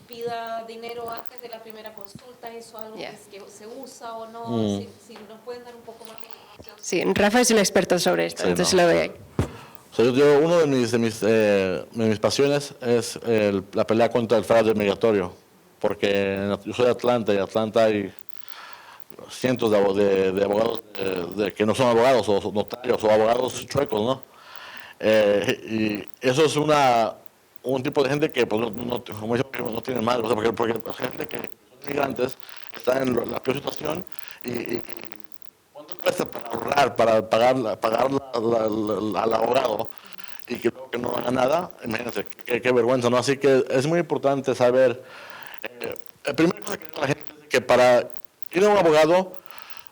pida dinero antes de la primera consulta? ¿Eso es algo que se usa o no? Si nos pueden dar un poco más de información. Sí, Rafa es un experto sobre esto, Sí, entonces no. lo doy ahí. O sea, uno de mis pasiones es la pelea contra el fraude migratorio, porque yo soy de Atlanta y en Atlanta hay cientos de abogados que no son abogados o notarios o abogados chuecos, ¿no? Y eso es un tipo de gente que, pues, como digo, no tiene madre, o sea, porque la gente que son inmigrantes está en la peor situación y ¿cuánto cuesta para ahorrar, para pagar al abogado y que luego que no haga nada? Imagínense, qué vergüenza, ¿no? Así que es muy importante saber, primero cosa que la gente es que para ir a un abogado,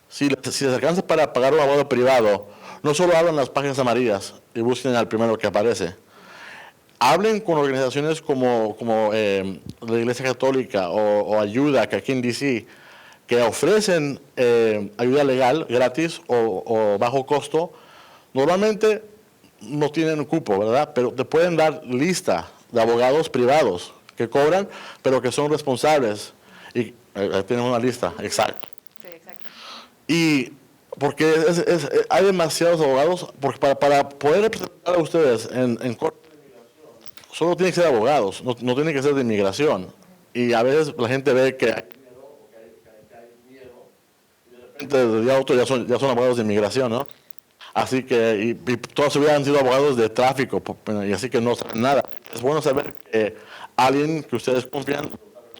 si les alcanza para pagar un abogado privado, no solo hablan las páginas amarillas y busquen al primero que aparece. Hablen con organizaciones como la Iglesia Católica o Ayuda, que aquí en DC, que ofrecen ayuda legal gratis o bajo costo. Normalmente no tienen cupo, ¿verdad? Pero te pueden dar lista de abogados privados que cobran, pero que son responsables. Y tienen una lista, exacto. Sí, exacto. Y porque hay demasiados abogados, porque para poder representar a ustedes en corte de inmigración, solo tienen que ser abogados, no tienen que ser de inmigración. Y a veces la gente ve que hay miedo, o que hay miedo, y de repente de día a otro ya son abogados de inmigración, ¿no? Así que, y toda su vida han sido abogados de tráfico, y así que no saben nada. Es bueno saber que alguien que ustedes confían.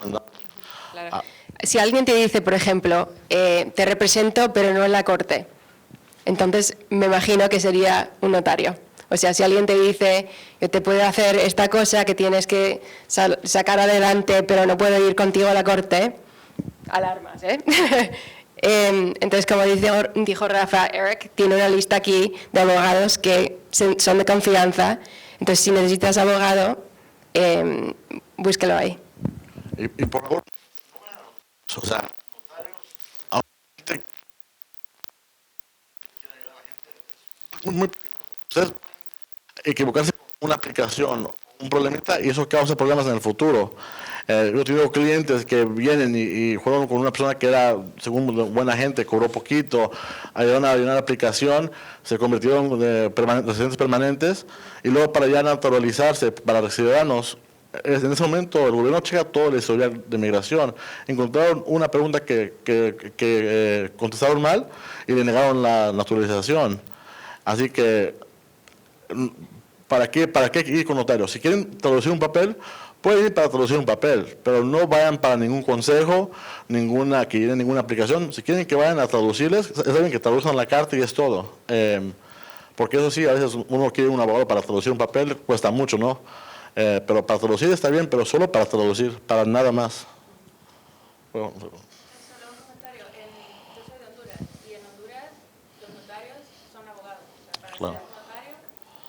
Claro. Si alguien te dice, por ejemplo, te represento pero no en la corte, entonces me imagino que sería un notario. O sea, si alguien te dice que te puede hacer esta cosa que tienes que sacar adelante pero no puedo ir contigo a la corte, alarmas, ¿eh? Entonces, como dijo Rafa, Eric tiene una lista aquí de abogados que son de confianza. Entonces, si necesitas abogado, búsquelo ahí. Y por favor, o sea, notarios, a gente que quiere ayudar a la gente, muy, ustedes pueden equivocarse con una aplicación, un problemita, y eso causa problemas en el futuro. Yo he tenido clientes que vienen y fueron con una persona que era, según buena gente, cobró poquito, ayudaron a llenar la aplicación, se convirtieron en residentes permanentes, y luego para ya naturalizarse, para los ciudadanos, en ese momento el gobierno checa todo el historial de migración. Encontraron una pregunta que contestaron mal y le negaron la naturalización. Así que, ¿para qué ir con notarios? Si quieren traducir un papel, pueden ir para traducir un papel, pero no vayan para ningún consejo, que llenen ninguna aplicación. Si quieren que vayan a traducirles, saben que traduzcan la carta y es todo. Porque eso sí, a veces uno quiere un abogado para traducir un papel, cuesta mucho, ¿no? Pero para traducir está bien, pero solo para traducir, para nada más. Bueno, Solo un comentario. Yo soy de Honduras y en Honduras los notarios son abogados. O sea, para claro. ser notario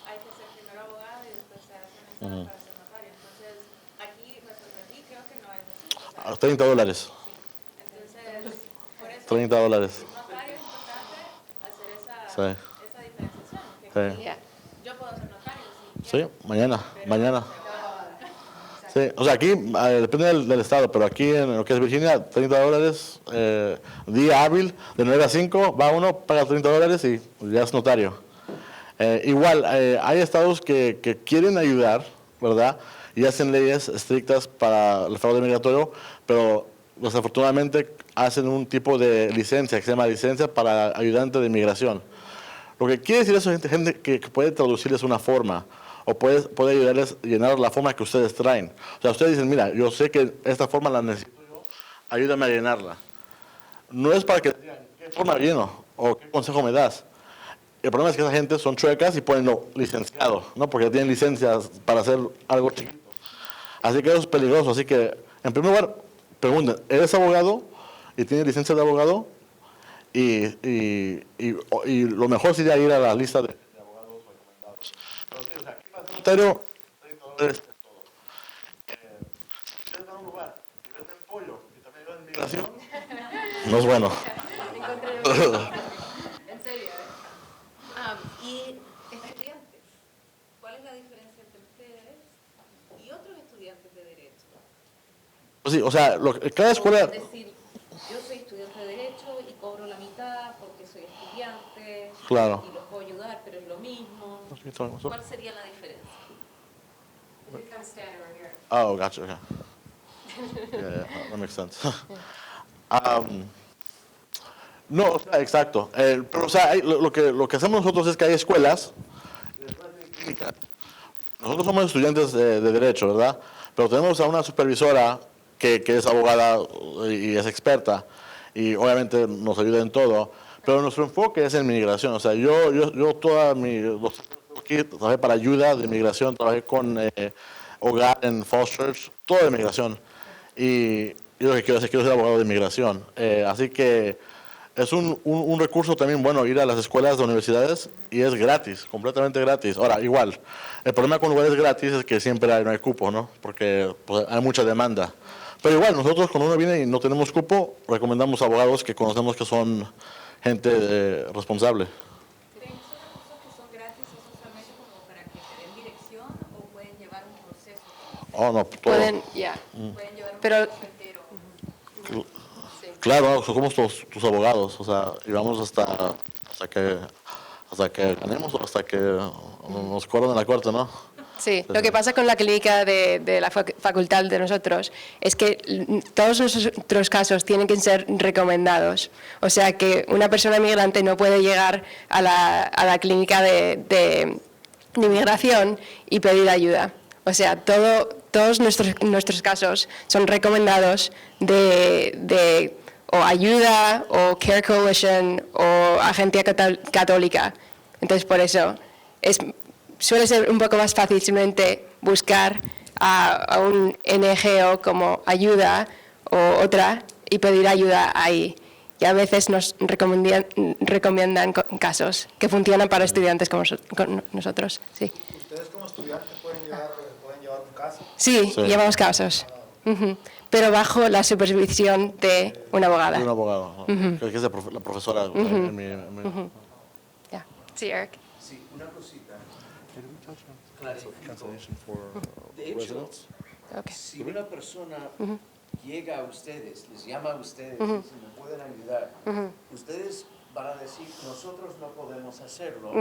hay que ser primero abogado y después se hace un examen para ser notario. Entonces, aquí me sorprendí, creo que no es así. O sea, $30. entonces, por eso $30. notario es importante hacer esa diferenciación. Que Sí. yo puedo ser notario si Sí, mañana. Sí, o sea, aquí depende del estado, pero aquí en lo que es Virginia, $30, día hábil, de 9 a 5, va uno, paga $30 y ya es notario. Igual, hay estados que quieren ayudar, ¿verdad? Y hacen leyes estrictas para el fraude migratorio, pero desafortunadamente hacen un tipo de licencia que se llama licencia para ayudante de inmigración. Lo que quiere decir eso es gente que puede traducirles una forma o puede ayudarles a llenar la forma que ustedes traen. O sea, ustedes dicen, mira, yo sé que esta forma la necesito yo, ayúdame a llenarla. No es para que digan, ¿qué forma lleno? ¿O qué consejo me das? El problema es que esa gente son chuecas y ponen lo licenciado, ¿no? Porque tienen licencias para hacer algo chiquito. Así que eso es peligroso. Así que, en primer lugar, pregunten, ¿eres abogado y tienes licencia de abogado? Y lo mejor sería ir a la lista de abogados recomendados. Pero sí, o sea, aquí para el notario, $30 es todo. Si ustedes van a un lugar y venden pollo y también venden migración, no es bueno. En serio, y estudiantes, ¿cuál es la diferencia entre ustedes y otros estudiantes de Derecho? Pues sí, o sea, cada escuela... Es decir, yo soy estudiante de Derecho y cobro la mitad porque soy estudiante Claro. y los puedo ayudar, pero es lo mismo. you tell me what's up? ¿Cuál sería la diferencia? Oh, gotcha. Okay. Yeah, that makes sense. No, o sea, exacto. Pero, o sea, lo que hacemos nosotros es que hay escuelas. Nosotros somos estudiantes de Derecho, ¿verdad? Pero tenemos a una supervisora que es abogada y es experta. Y obviamente nos ayuda en todo. Pero nuestro enfoque es en migración. O sea, yo toda aquí trabajé para ayuda de migración, trabajé con hogar en Falls Church, todo de migración. Y yo lo que quiero ser abogado de migración. Así que es un recurso también bueno ir a las escuelas de universidades y es gratis, completamente gratis. Ahora, igual, el problema con lugares gratis es que siempre no hay cupo, ¿no? Porque pues, hay mucha demanda. Pero igual, nosotros cuando uno viene y no tenemos cupo, recomendamos abogados que conocemos que son gente responsable. ¿Esos recursos que son gratis es solamente como para que te den dirección o pueden llevar un proceso? Oh, no, todo. Pueden Pueden llevar un Pero- proceso entero. Claro, somos tus abogados, o sea, y vamos hasta que ganemos o hasta que nos corran en la corte, ¿no? Sí, lo que pasa con la clínica de la facultad de nosotros es que todos nuestros casos tienen que ser recomendados. O sea que una persona migrante no puede llegar a la clínica de inmigración y pedir ayuda. O sea, todos nuestros casos son recomendados de o ayuda o Care Coalition o Agencia Católica. Entonces, por eso suele ser un poco más fácil simplemente buscar a un NGO como ayuda o otra y pedir ayuda ahí. Y a veces nos recomiendan casos que funcionan para estudiantes como nosotros. Sí, ¿Ustedes como estudiantes pueden llevar un caso? sí, Sí. llevamos casos. Ujú. Pero bajo la supervisión de una abogada. De un abogado, ¿no? Que es la profesora. en mi- Ya. Sí, Eric. Sí, una cosita. De hecho, Okay. Si una persona llega a ustedes, les llama a ustedes y dice, me pueden ayudar, ustedes van a decir, nosotros no podemos hacerlo,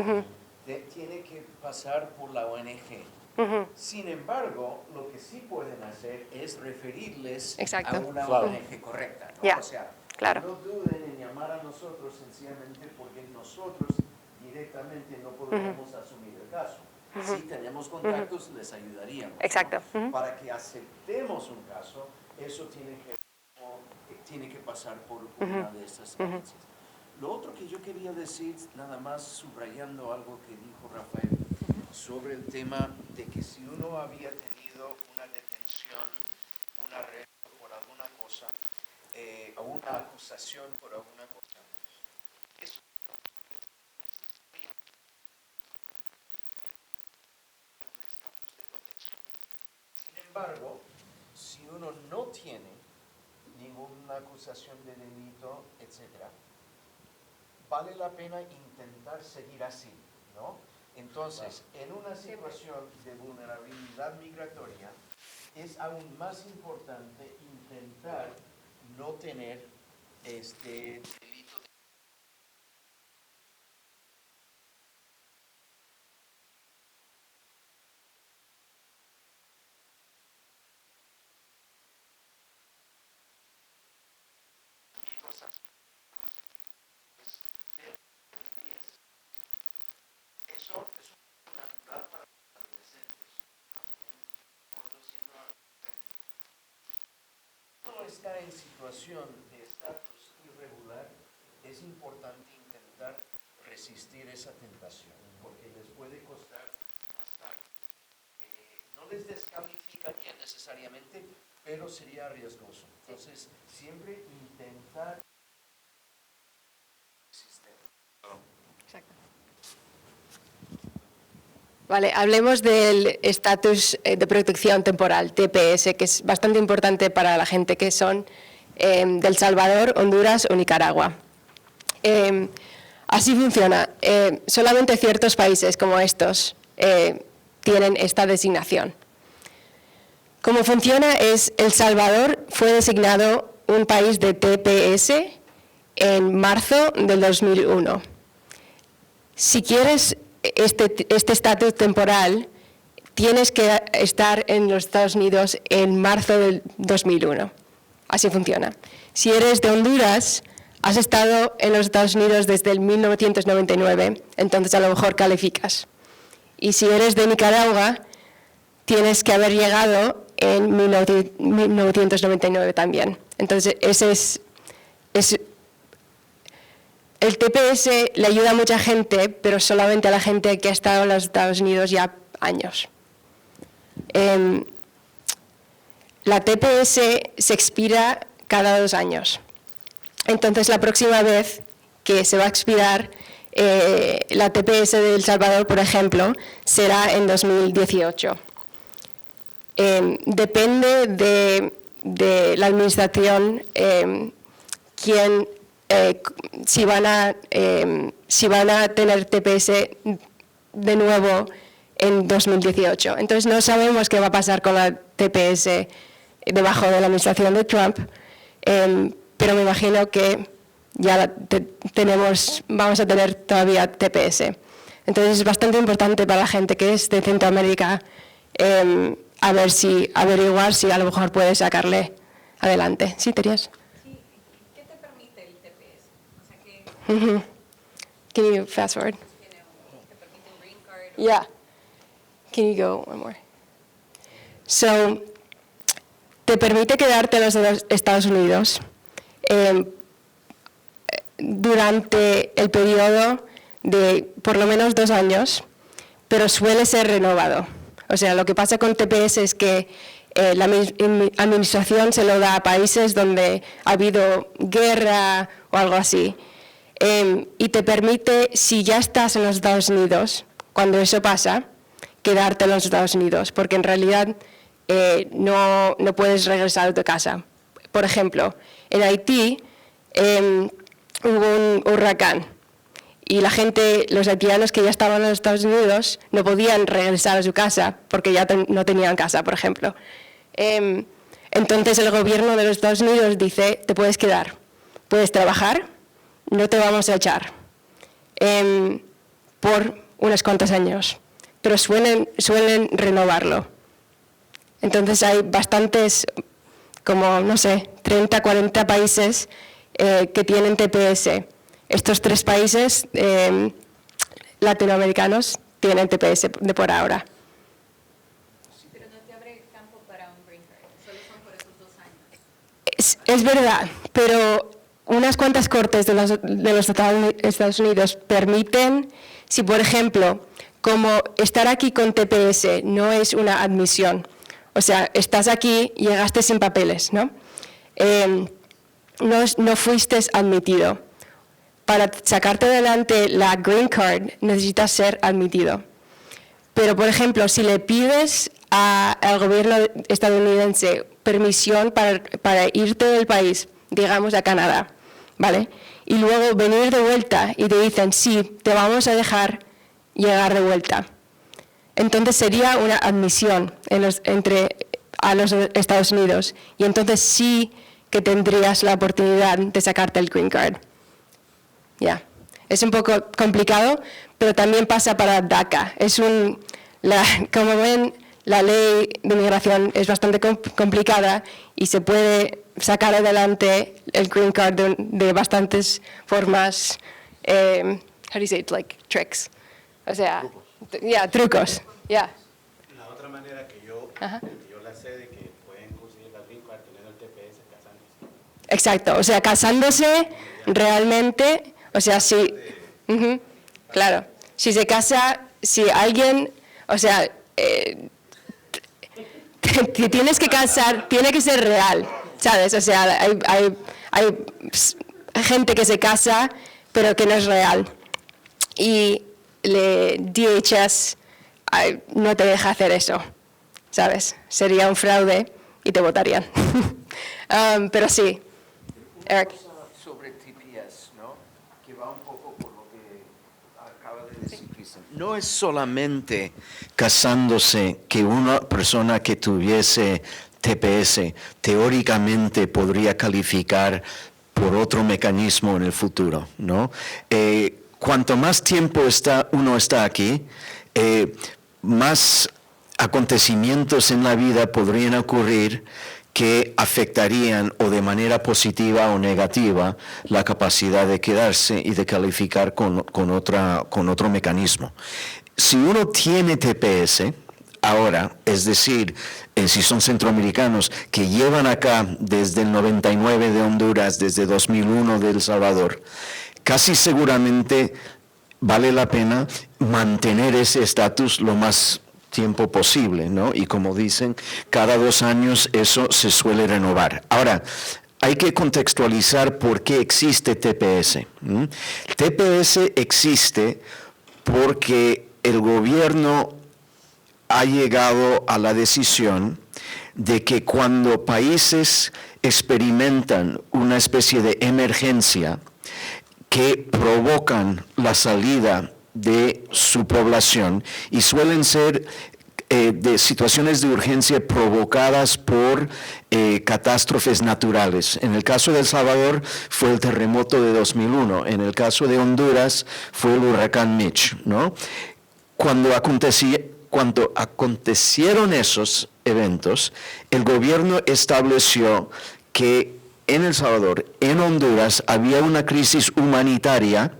tiene que pasar por la ONG. Sin embargo, lo que sí pueden hacer es referirles Exacto. a una Claro. ONG correcta, ¿no? Ya, O sea, claro. no duden en llamar a nosotros sencillamente porque nosotros directamente no podemos asumir el caso. Si tenemos contactos, les ayudaríamos. ¿no? Exacto. Para que aceptemos un caso, eso tiene que pasar por una de estas agencias. Lo otro que yo quería decir, nada más subrayando algo que dijo Rafael, sobre el tema de que si uno había tenido una detención, un arresto por alguna cosa, o una acusación por alguna cosa, eso Sin embargo, si uno no tiene ninguna acusación de delito, etc., vale la pena intentar seguir así, ¿no? Entonces, en una situación de vulnerabilidad migratoria, es aún más importante intentar no tener este delito. Eso es natural para los adolescentes. Cuando uno está en situación de estatus irregular, es importante intentar resistir esa tentación, porque les puede costar bastante. No les descalificaría necesariamente, pero sería riesgoso. Entonces, siempre intentar resistir. Exacto. Vale, hablemos del estatus de protección temporal, TPS, que es bastante importante para la gente que son del Salvador, Honduras o Nicaragua. Así funciona. Solamente ciertos países como estos tienen esta designación. Cómo funciona es, El Salvador fue designado un país de TPS en marzo del 2001. Si quieres este estatus temporal, tienes que estar en los Estados Unidos en marzo del 2001. Así funciona. Si eres de Honduras, has estado en los Estados Unidos desde el 1999, entonces a lo mejor calificas. Y si eres de Nicaragua, tienes que haber llegado en 1999 también. Entonces, ese es el TPS le ayuda a mucha gente, pero solamente a la gente que ha estado en los Estados Unidos ya años. La TPS se expira cada 2 años. Entonces, la próxima vez que se va a expirar la TPS de El Salvador, por ejemplo, será en 2018. Depende de la administración si van a tener TPS de nuevo en 2018. Entonces no sabemos qué va a pasar con la TPS debajo de la administración de Trump, pero me imagino que ya vamos a tener todavía TPS. Entonces es bastante importante para la gente que es de Centroamérica averiguar si a lo mejor puede sacarle adelante. ¿Sí, Terías? Sí. ¿Qué te permite el TPS? O sea, que Can you fast forward? te permite un green card. Yeah. Can you go one more? So, te permite quedarte en los Estados Unidos durante el periodo de por lo menos 2 años, pero suele ser renovado. O sea, lo que pasa con TPS es que la administración se lo da a países donde ha habido guerra o algo así. Y te permite, si ya estás en los Estados Unidos, cuando eso pasa, quedarte en los Estados Unidos, porque en realidad no puedes regresar a tu casa. Por ejemplo, en Haití hubo un huracán y la gente, los haitianos que ya estaban en los Estados Unidos, no podían regresar a su casa porque ya no tenían casa, por ejemplo. Entonces el gobierno de los Estados Unidos dice, te puedes quedar, puedes trabajar, no te vamos a echar por unos cuantos años, pero suelen renovarlo. Entonces hay bastantes, como no sé, 30, 40 países que tienen TPS. Estos 3 países latinoamericanos tienen TPS de por ahora. Pero no te abre campo para un green card, solo son por esos 2 años. Es verdad, pero unas cuantas cortes de los Estados Unidos permiten, si por ejemplo, como estar aquí con TPS no es una admisión, o sea, estás aquí, llegaste sin papeles, ¿no? No fuiste admitido. Para sacarte adelante la green card necesitas ser admitido. Pero, por ejemplo, si le pides al gobierno estadounidense permisión para irte del país, digamos a Canadá, ¿vale? Y luego venir de vuelta y te dicen, sí, te vamos a dejar llegar de vuelta. Entonces sería una admisión a los Estados Unidos. Y entonces sí que tendrías la oportunidad de sacarte el green card. Ya, es un poco complicado, pero también pasa para DACA. Como ven, la ley de inmigración es bastante complicada y se puede sacar adelante el green card de bastantes formas, how do you say it, like tricks, o sea, trucos, La otra manera que yo la sé de que pueden conseguir la green card teniendo el TPS casándose. Exacto, o sea, casándose realmente, o sea, sí, claro, si se casa, si alguien, o sea, te tienes que casar, tiene que ser real, ¿sabes? O sea, hay gente que se casa, pero que no es real. Y DHS no te deja hacer eso, ¿sabes? Sería un fraude y te votarían. Pero sí, Eric. Sobre TPS, ¿no? Que va un poco por lo que acaba de decir Cristian. No es solamente casándose que una persona que tuviese TPS teóricamente podría calificar por otro mecanismo en el futuro, ¿no? cuanto más tiempo uno está aquí, más acontecimientos en la vida podrían ocurrir que afectarían o de manera positiva o negativa la capacidad de quedarse y de calificar con otro mecanismo. Si uno tiene TPS ahora, es decir, si son centroamericanos que llevan acá desde el 99 de Honduras, desde 2001 de El Salvador, casi seguramente vale la pena mantener ese estatus lo más tiempo posible, ¿no? Y como dicen, cada 2 años eso se suele renovar. Ahora, hay que contextualizar por qué existe TPS. TPS existe porque el gobierno ha llegado a la decisión de que cuando países experimentan una especie de emergencia que provocan la salida de su población y suelen ser de situaciones de urgencia provocadas por catástrofes naturales. En el caso de El Salvador fue el terremoto de 2001, en el caso de Honduras fue el huracán Mitch, ¿no? Cuando acontecieron esos eventos, el gobierno estableció que en El Salvador, en Honduras, había una crisis humanitaria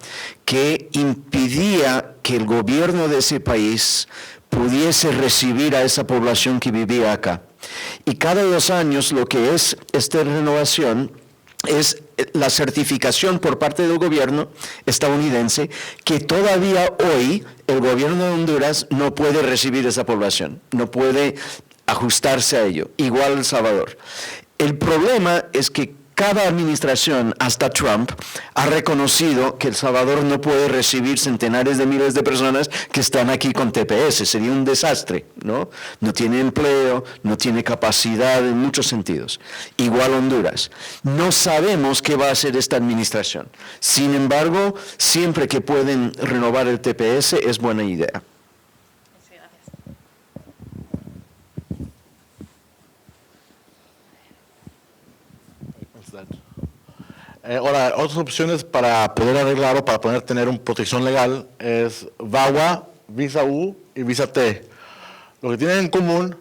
que impedía que el gobierno de ese país pudiese recibir a esa población que vivía acá. Y cada 2 años lo que es esta renovación es la certificación por parte del gobierno estadounidense que todavía hoy el gobierno de Honduras no puede recibir esa población, no puede ajustarse a ello, igual El Salvador. El problema es que cada administración, hasta Trump, ha reconocido que El Salvador no puede recibir centenares de miles de personas que están aquí con TPS. Sería un desastre, ¿no? No tiene empleo, no tiene capacidad en muchos sentidos. Igual Honduras. No sabemos qué va a hacer esta administración. Sin embargo, siempre que pueden renovar el TPS es buena idea. Ahora, otras opciones para poder arreglar o para poder tener una protección legal es VAWA, Visa U y Visa T. Lo que tienen en común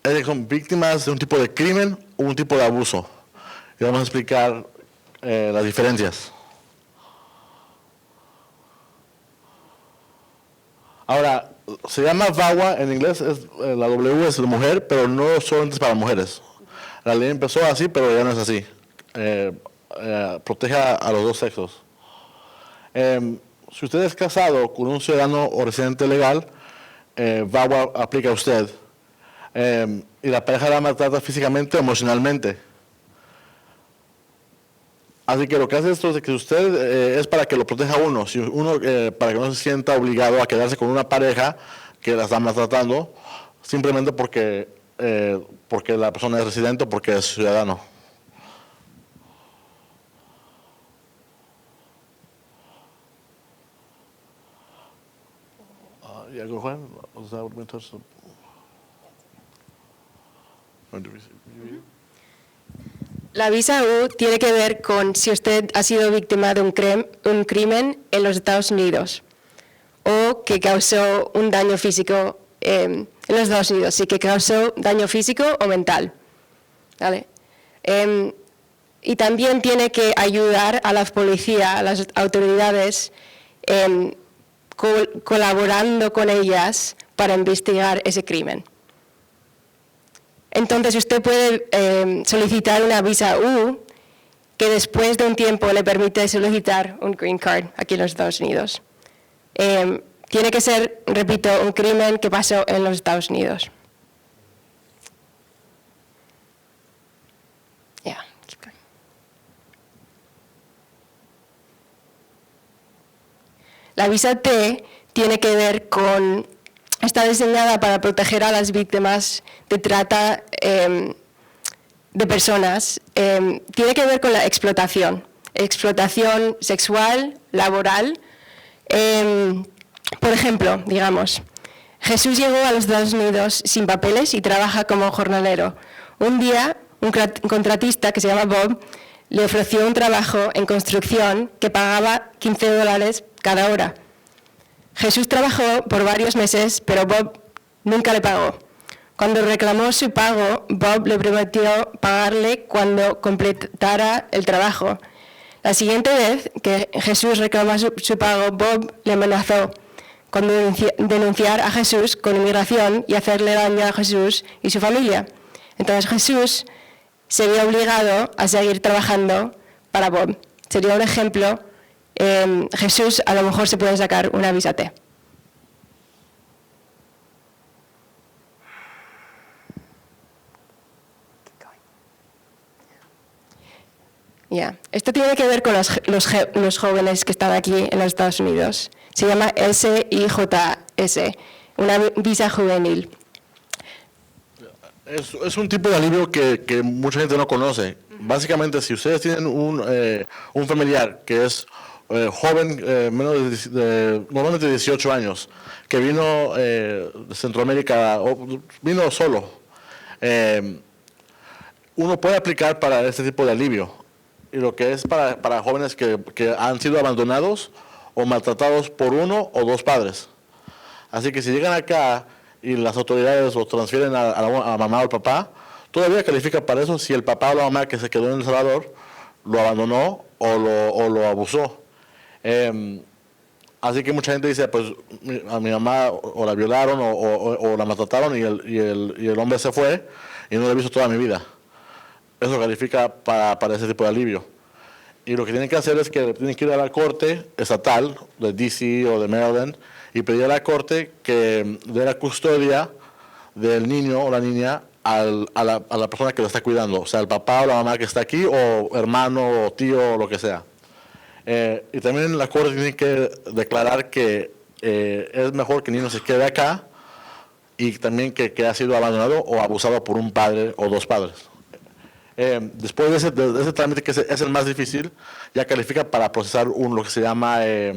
es que son víctimas de un tipo de crimen o un tipo de abuso. Y vamos a explicar las diferencias. Ahora, se llama VAWA, en inglés la W es de mujer, pero no solamente es para mujeres. La ley empezó así, pero ya no es así. Protege a los 2 sexos. Si usted es casado con un ciudadano o residente legal, VAWA aplica a usted. Y la pareja la maltrata físicamente o emocionalmente. Así que lo que hace esto es que usted es para que lo proteja a uno. Si uno para que no se sienta obligado a quedarse con una pareja que la está maltratando, simplemente porque la persona es residente o porque es ciudadano. Yeah, go ahead. Was that what we touched on? La visa U tiene que ver con si usted ha sido víctima de un crimen en los Estados Unidos o que causó un daño físico en los Estados Unidos, sí que causó daño físico o mental. ¿Vale? Y también tiene que ayudar a la policía, a las autoridades, colaborando con ellas para investigar ese crimen. Entonces usted puede solicitar una visa U que después de un tiempo le permite solicitar un green card aquí en los Estados Unidos. Tiene que ser, repito, un crimen que pasó en los Estados Unidos. La visa T tiene que ver con, está diseñada para proteger a las víctimas de trata de personas. Tiene que ver con la explotación sexual, laboral. Por ejemplo, digamos, Jesús llegó a los Estados Unidos sin papeles y trabaja como jornalero. Un día, un contratista que se llama Bob le ofreció un trabajo en construcción que pagaba $15 cada hora. Jesús trabajó por varios meses, pero Bob nunca le pagó. Cuando reclamó su pago, Bob le prometió pagarle cuando completara el trabajo. La siguiente vez que Jesús reclamó su pago, Bob le amenazó con denunciar a Jesús con inmigración y hacerle daño a Jesús y su familia. Entonces Jesús se vio obligado a seguir trabajando para Bob. Sería un ejemplo. Jesús a lo mejor se puede sacar una visa T. Esto tiene que ver con los jóvenes que están aquí en los Estados Unidos. Se llama SIJS, una visa juvenil. Es un tipo de alivio que mucha gente no conoce. Básicamente, si ustedes tienen un familiar que es joven, menos normalmente 18 años, que vino de Centroamérica, o vino solo, uno puede aplicar para este tipo de alivio. Y lo que es para jóvenes que han sido abandonados o maltratados por uno o dos padres. Así que si llegan acá y las autoridades lo transfieren a la mamá o al papá, todavía califica para eso si el papá o la mamá que se quedó en El Salvador lo abandonó o lo abusó. Así que mucha gente dice, pues a mi mamá o la violaron o la maltrataron y el hombre se fue y no lo he visto toda mi vida. Eso califica para ese tipo de alivio. Y lo que tienen que hacer es que tienen que ir a la corte estatal de D.C. o de Maryland y pedir a la corte que dé la custodia del niño o la niña a la persona que lo está cuidando, o sea, el papá o la mamá que está aquí, o hermano o tío o lo que sea. Y también la corte tiene que declarar que es mejor que el niño se quede acá y también que ha sido abandonado o abusado por un padre o dos padres. Después de ese trámite, que es el más difícil, ya califica para procesar lo que se llama la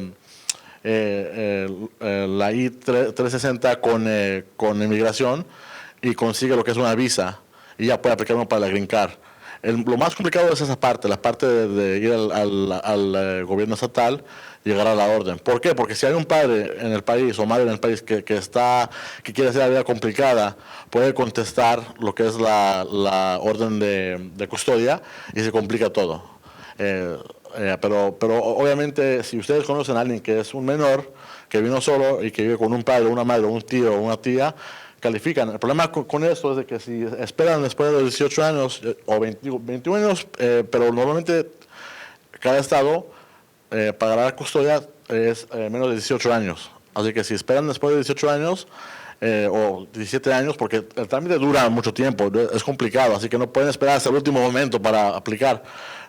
I-360 con inmigración y consigue lo que es una visa y ya puede aplicar uno para la Green Card. Lo más complicado es esa parte, la parte de ir al gobierno estatal y llegar a la orden. ¿Por qué? Porque si hay un padre en el país o madre en el país que quiere hacer la vida complicada, puede contestar lo que es la orden de custodia y se complica todo. Pero obviamente si ustedes conocen a alguien que es un menor, que vino solo y que vive con un padre, una madre, un tío o una tía, califican. El problema con esto es de que si esperan después de los 18 años o 21 años, pero normalmente cada estado pagará la custodia es menos de 18 años. Así que si esperan después de 18 años o 17 años, porque el trámite dura mucho tiempo, es complicado, así que no pueden esperar hasta el último momento para aplicar.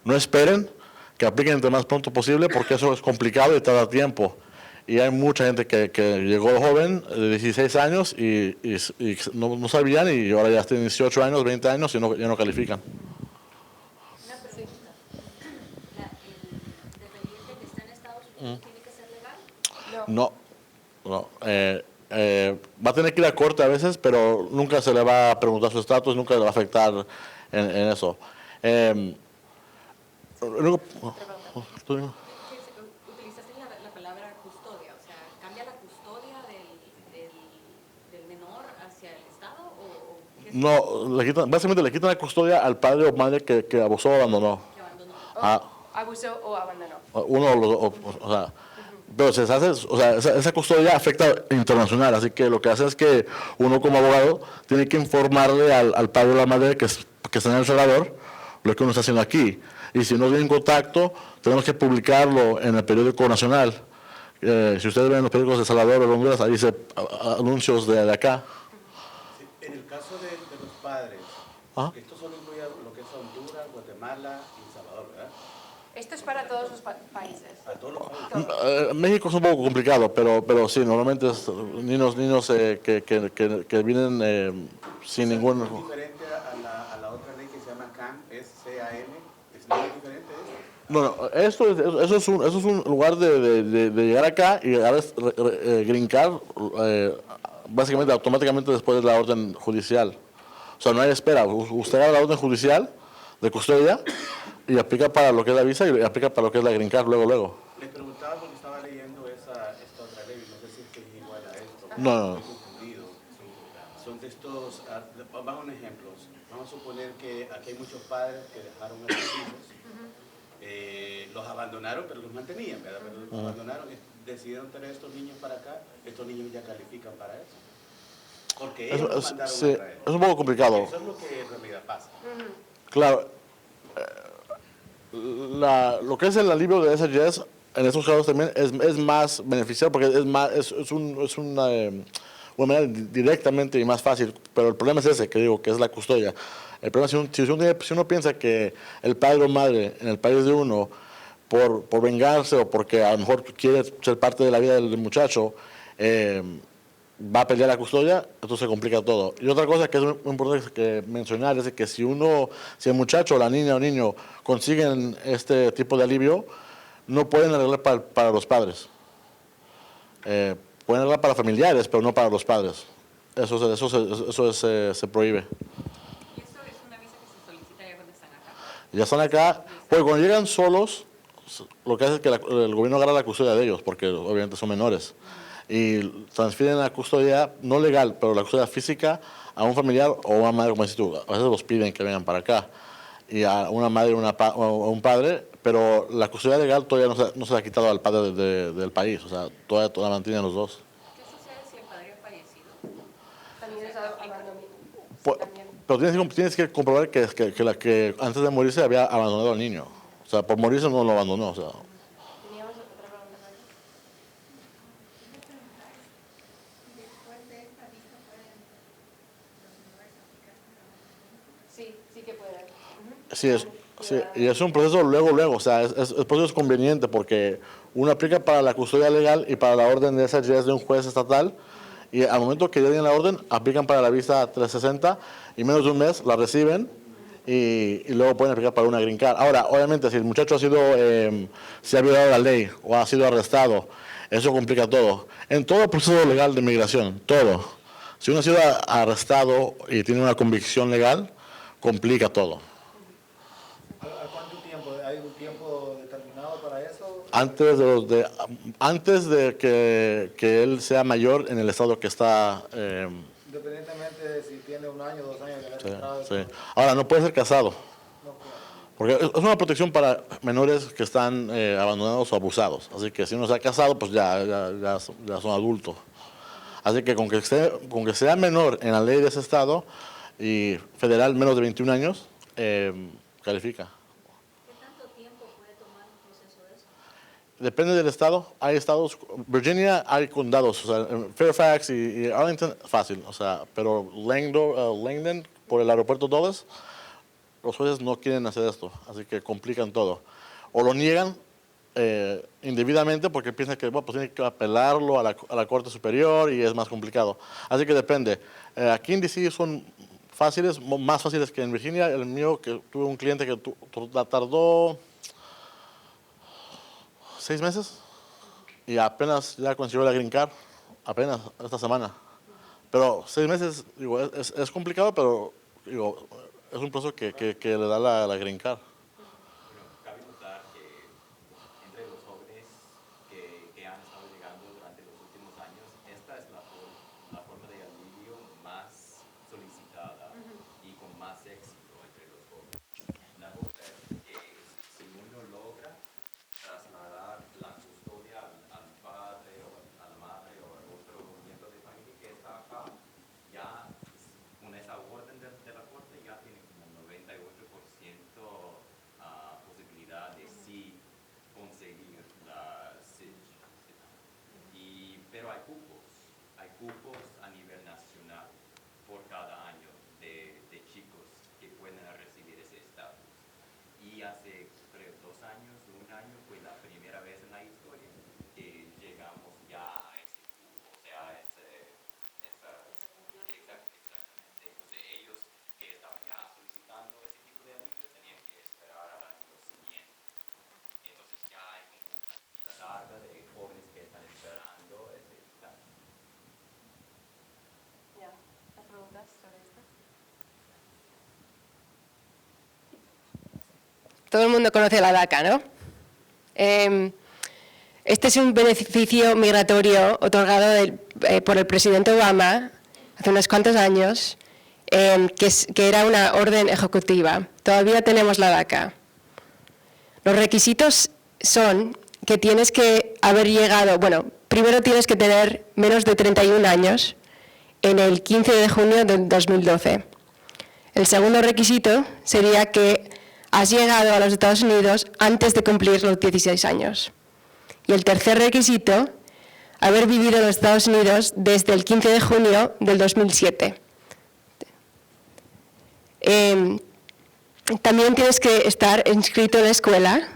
No esperen, que apliquen lo más pronto posible, porque eso es complicado y tarda tiempo. Y hay mucha gente que llegó joven, de 16 años, y no sabían, y ahora ya tienen 18 años, 20 años, y ya no califican. Una pregunta. ¿El dependiente que está en Estados Unidos tiene que ser legal? No. Va a tener que ir a corte a veces, pero nunca se le va a preguntar su estatus, nunca le va a afectar en eso. Utilizaste la palabra custodia, o sea, ¿cambia la custodia del menor hacia el Estado? ¿O qué No, básicamente le quitan la custodia al padre o madre que abusó o abandonó. que abandonó? Abusó o abandonó. Uno o sea, pero se hace, o sea, esa custodia afecta internacional, así que lo que hace es que uno como abogado tiene que informarle al padre o la madre que está en El Salvador lo que uno está haciendo aquí. Y si no tienen contacto, tenemos que publicarlo en el periódico nacional. Si ustedes ven los periódicos de El Salvador o de Honduras, ahí dice anuncios de acá. Sí, en el caso de los padres, esto solo incluye lo que es Honduras, Guatemala y El Salvador, ¿verdad? Esto es para todos los países. Para todos los países. México es un poco complicado, pero sí, normalmente es niños que vienen sin ningún... ¿Es diferente a la otra ley que se llama CAM, es CAM? ¿Es muy diferente eso? No, eso es un lugar de llegar acá y Green Card básicamente automáticamente después de la orden judicial. O sea, no hay espera. Usted da la orden judicial de custodia y aplica para lo que es la visa y aplica para lo que es la Green Card luego. Les preguntaba porque estaba leyendo No. Son de estos, vamos a un ejemplo. Vamos a suponer que aquí hay muchos padres que dejaron a sus hijos, los abandonaron, pero los mantenían, ¿verdad? Pero los abandonaron, decidieron traer estos niños para acá, estos niños ya califican para eso. Porque ellos los mandaron a traer. Es un poco complicado. Eso es lo que en realidad pasa. Claro, lo que es el alivio de SGS en estos casos también es más beneficiario porque es una manera directamente y más fácil, pero el problema es ese, que digo, que es la custodia. El problema es si uno piensa que el padre o madre en el país de uno, por vengarse o porque a lo mejor quiere ser parte de la vida del muchacho, va a pelear la custodia, entonces se complica todo. Y otra cosa que es muy importante que mencionar es que si el muchacho, la niña o niño consiguen este tipo de alivio, no pueden arreglar para los padres. Pueden arreglar para familiares, pero no para los padres. Eso se prohíbe. ¿Y eso es una visa que se solicita ya cuando están acá? Ya están acá, pues cuando llegan solos, lo que hace es que el gobierno agarra la custodia de ellos, porque obviamente son menores. Y transfieren la custodia, no legal, pero la custodia física a un familiar o a una madre, como dices tú. A veces los piden que vengan para acá. Y a una madre o a un padre, pero la custodia legal todavía no se la ha quitado al padre del país. O sea, todavía la mantienen los dos. ¿Qué sucede si el padre ha fallecido? También es abandono. Pues, pero tienes que comprobar que antes de morirse había abandonado al niño. O sea, por morirse no lo abandonó. O sea. Teníamos otra pregunta. Sí, sí que puede. Sí, y es un proceso luego, o sea, el proceso es conveniente porque uno aplica para la custodia legal y para la orden de SGS de un juez estatal y al momento que lleguen la orden, aplican para la visa 360 y menos de un mes la reciben y luego pueden aplicar para una green card. Ahora, obviamente, si el muchacho se ha violado la ley o ha sido arrestado, eso complica todo. En todo proceso legal de inmigración, todo. Si uno ha sido arrestado y tiene una convicción legal, complica todo. ¿A cuánto tiempo? ¿Hay un tiempo determinado para eso? Antes de que él sea mayor en el estado que está. Independientemente de si tiene 1 año, 2 años de haber entrado. Sí. Ahora, no puede ser casado. Porque es una protección para menores que están abandonados o abusados. Así que si uno se ha casado, pues ya son adultos. Así que con que sea menor en la ley de ese estado y federal menos de 21 años, califica. ¿Qué tanto tiempo puede tomar un proceso de eso? Depende del estado. Hay estados, Virginia hay condados, o sea, en Fairfax y Arlington, fácil, o sea, pero Langdon, por el aeropuerto Dulles, los jueces no quieren hacer esto, así que complican todo. O lo niegan indebidamente porque piensan que pues tienen que apelarlo a la Corte Superior y es más complicado. Así que depende. Aquí en DC son fáciles, más fáciles que en Virginia. El mío, que tuve un cliente que tardó 6 meses y apenas ya consiguió la green card, apenas esta semana. Pero 6 meses, digo, es complicado, pero digo, es un proceso que le da la green card. Cabe notar que entre los jóvenes que han estado llegando durante los últimos años, esta es la forma de alivio más solicitada y con más éxito entre los jóvenes. La cosa es que si uno logra trasladar la custodia al padre o a la madre o al otro miembro de familia que está acá, ya con esa orden de la corte ya tiene como 98% posibilidad de sí conseguir la SIJ. Pero hay cupos a nivel nacional por cada año de chicos que pueden recibir ese estatus. Y hace, creo, 2 años, 1 año, fue la primera vez en la historia que llegamos ya a ese cupo. O sea, exactamente. Entonces, ellos que estaban ya solicitando ese tipo de alivio tenían que esperar al año siguiente. Entonces, ya hay como una fila larga de jóvenes que están esperando ese estatus. Ya, ¿las preguntas sobre esto? Todo el mundo conoce la DACA, ¿no? este es un beneficio migratorio otorgado por el presidente Obama hace unos cuantos años, que era una orden ejecutiva. Todavía tenemos la DACA. Los requisitos son que tienes que haber llegado, bueno, primero tienes que tener menos de 31 años en el 15 de junio del 2012. El segundo requisito sería que has llegado a los Estados Unidos antes de cumplir los 16 años. Y el tercer requisito, haber vivido en los Estados Unidos desde el 15 de junio del 2007. También tienes que estar inscrito en la escuela,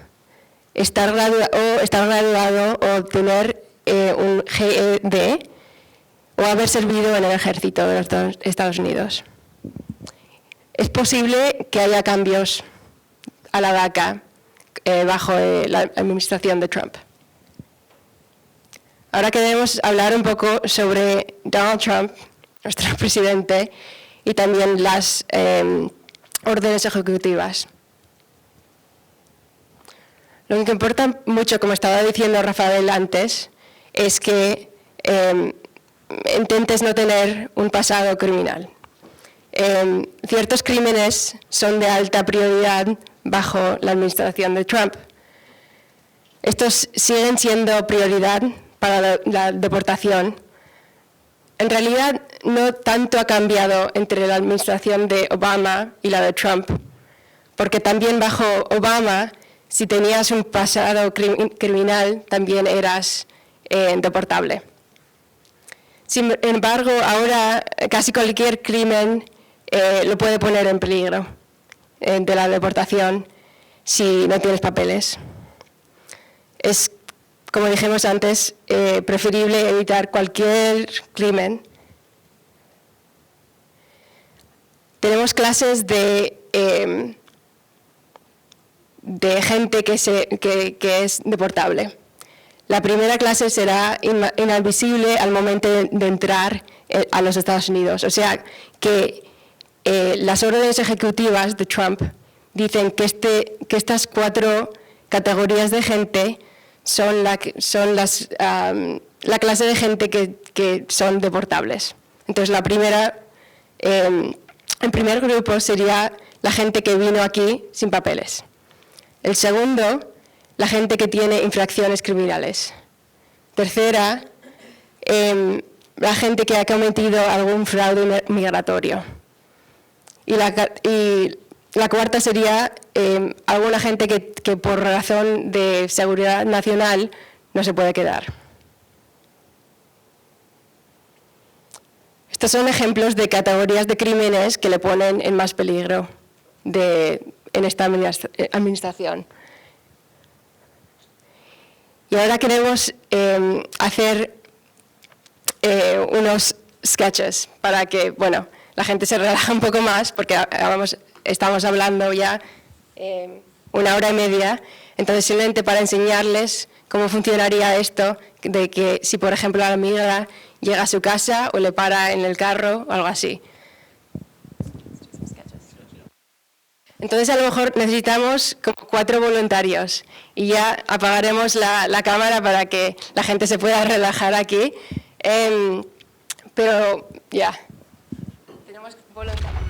estar graduado o tener un GED o haber servido en el ejército de los Estados Unidos. Es posible que haya cambios a la DACA bajo la administración de Trump. Ahora queremos hablar un poco sobre Donald Trump, nuestro presidente, y también las órdenes ejecutivas. Lo que importa mucho, como estaba diciendo Rafael antes, es que intentes no tener un pasado criminal. Ciertos crímenes son de alta prioridad bajo la administración de Trump. Estos siguen siendo prioridad para la deportación. En realidad, no tanto ha cambiado entre la administración de Obama y la de Trump, porque también bajo Obama, si tenías un pasado criminal, también eras deportable. Sin embargo, ahora casi cualquier crimen lo puede poner en peligro de la deportación si no tienes papeles. Es, como dijimos antes, preferible evitar cualquier crimen. Tenemos clases de gente que es deportable. La primera clase será inadmisible al momento de entrar a los Estados Unidos. O sea, que las órdenes ejecutivas de Trump dicen que estas 4 categorías de gente son la clase de gente que son deportables. Entonces, el primer grupo sería la gente que vino aquí sin papeles. El segundo, la gente que tiene infracciones criminales. Tercera, la gente que ha cometido algún fraude migratorio. Y la cuarta sería alguna gente que por razón de seguridad nacional no se puede quedar. Estos son ejemplos de categorías de crímenes que le ponen en más peligro en esta administración. Y ahora queremos hacer unos sketches para que, bueno, la gente se relaje un poco más, porque estamos hablando ya 1 hora y media. Entonces, simplemente para enseñarles cómo funcionaría esto, de que si, por ejemplo, la migra llega a su casa o le para en el carro o algo así. Entonces, a lo mejor necesitamos como 4 voluntarios y ya apagaremos la cámara para que la gente se pueda relajar aquí. Pero ya, tenemos voluntarios.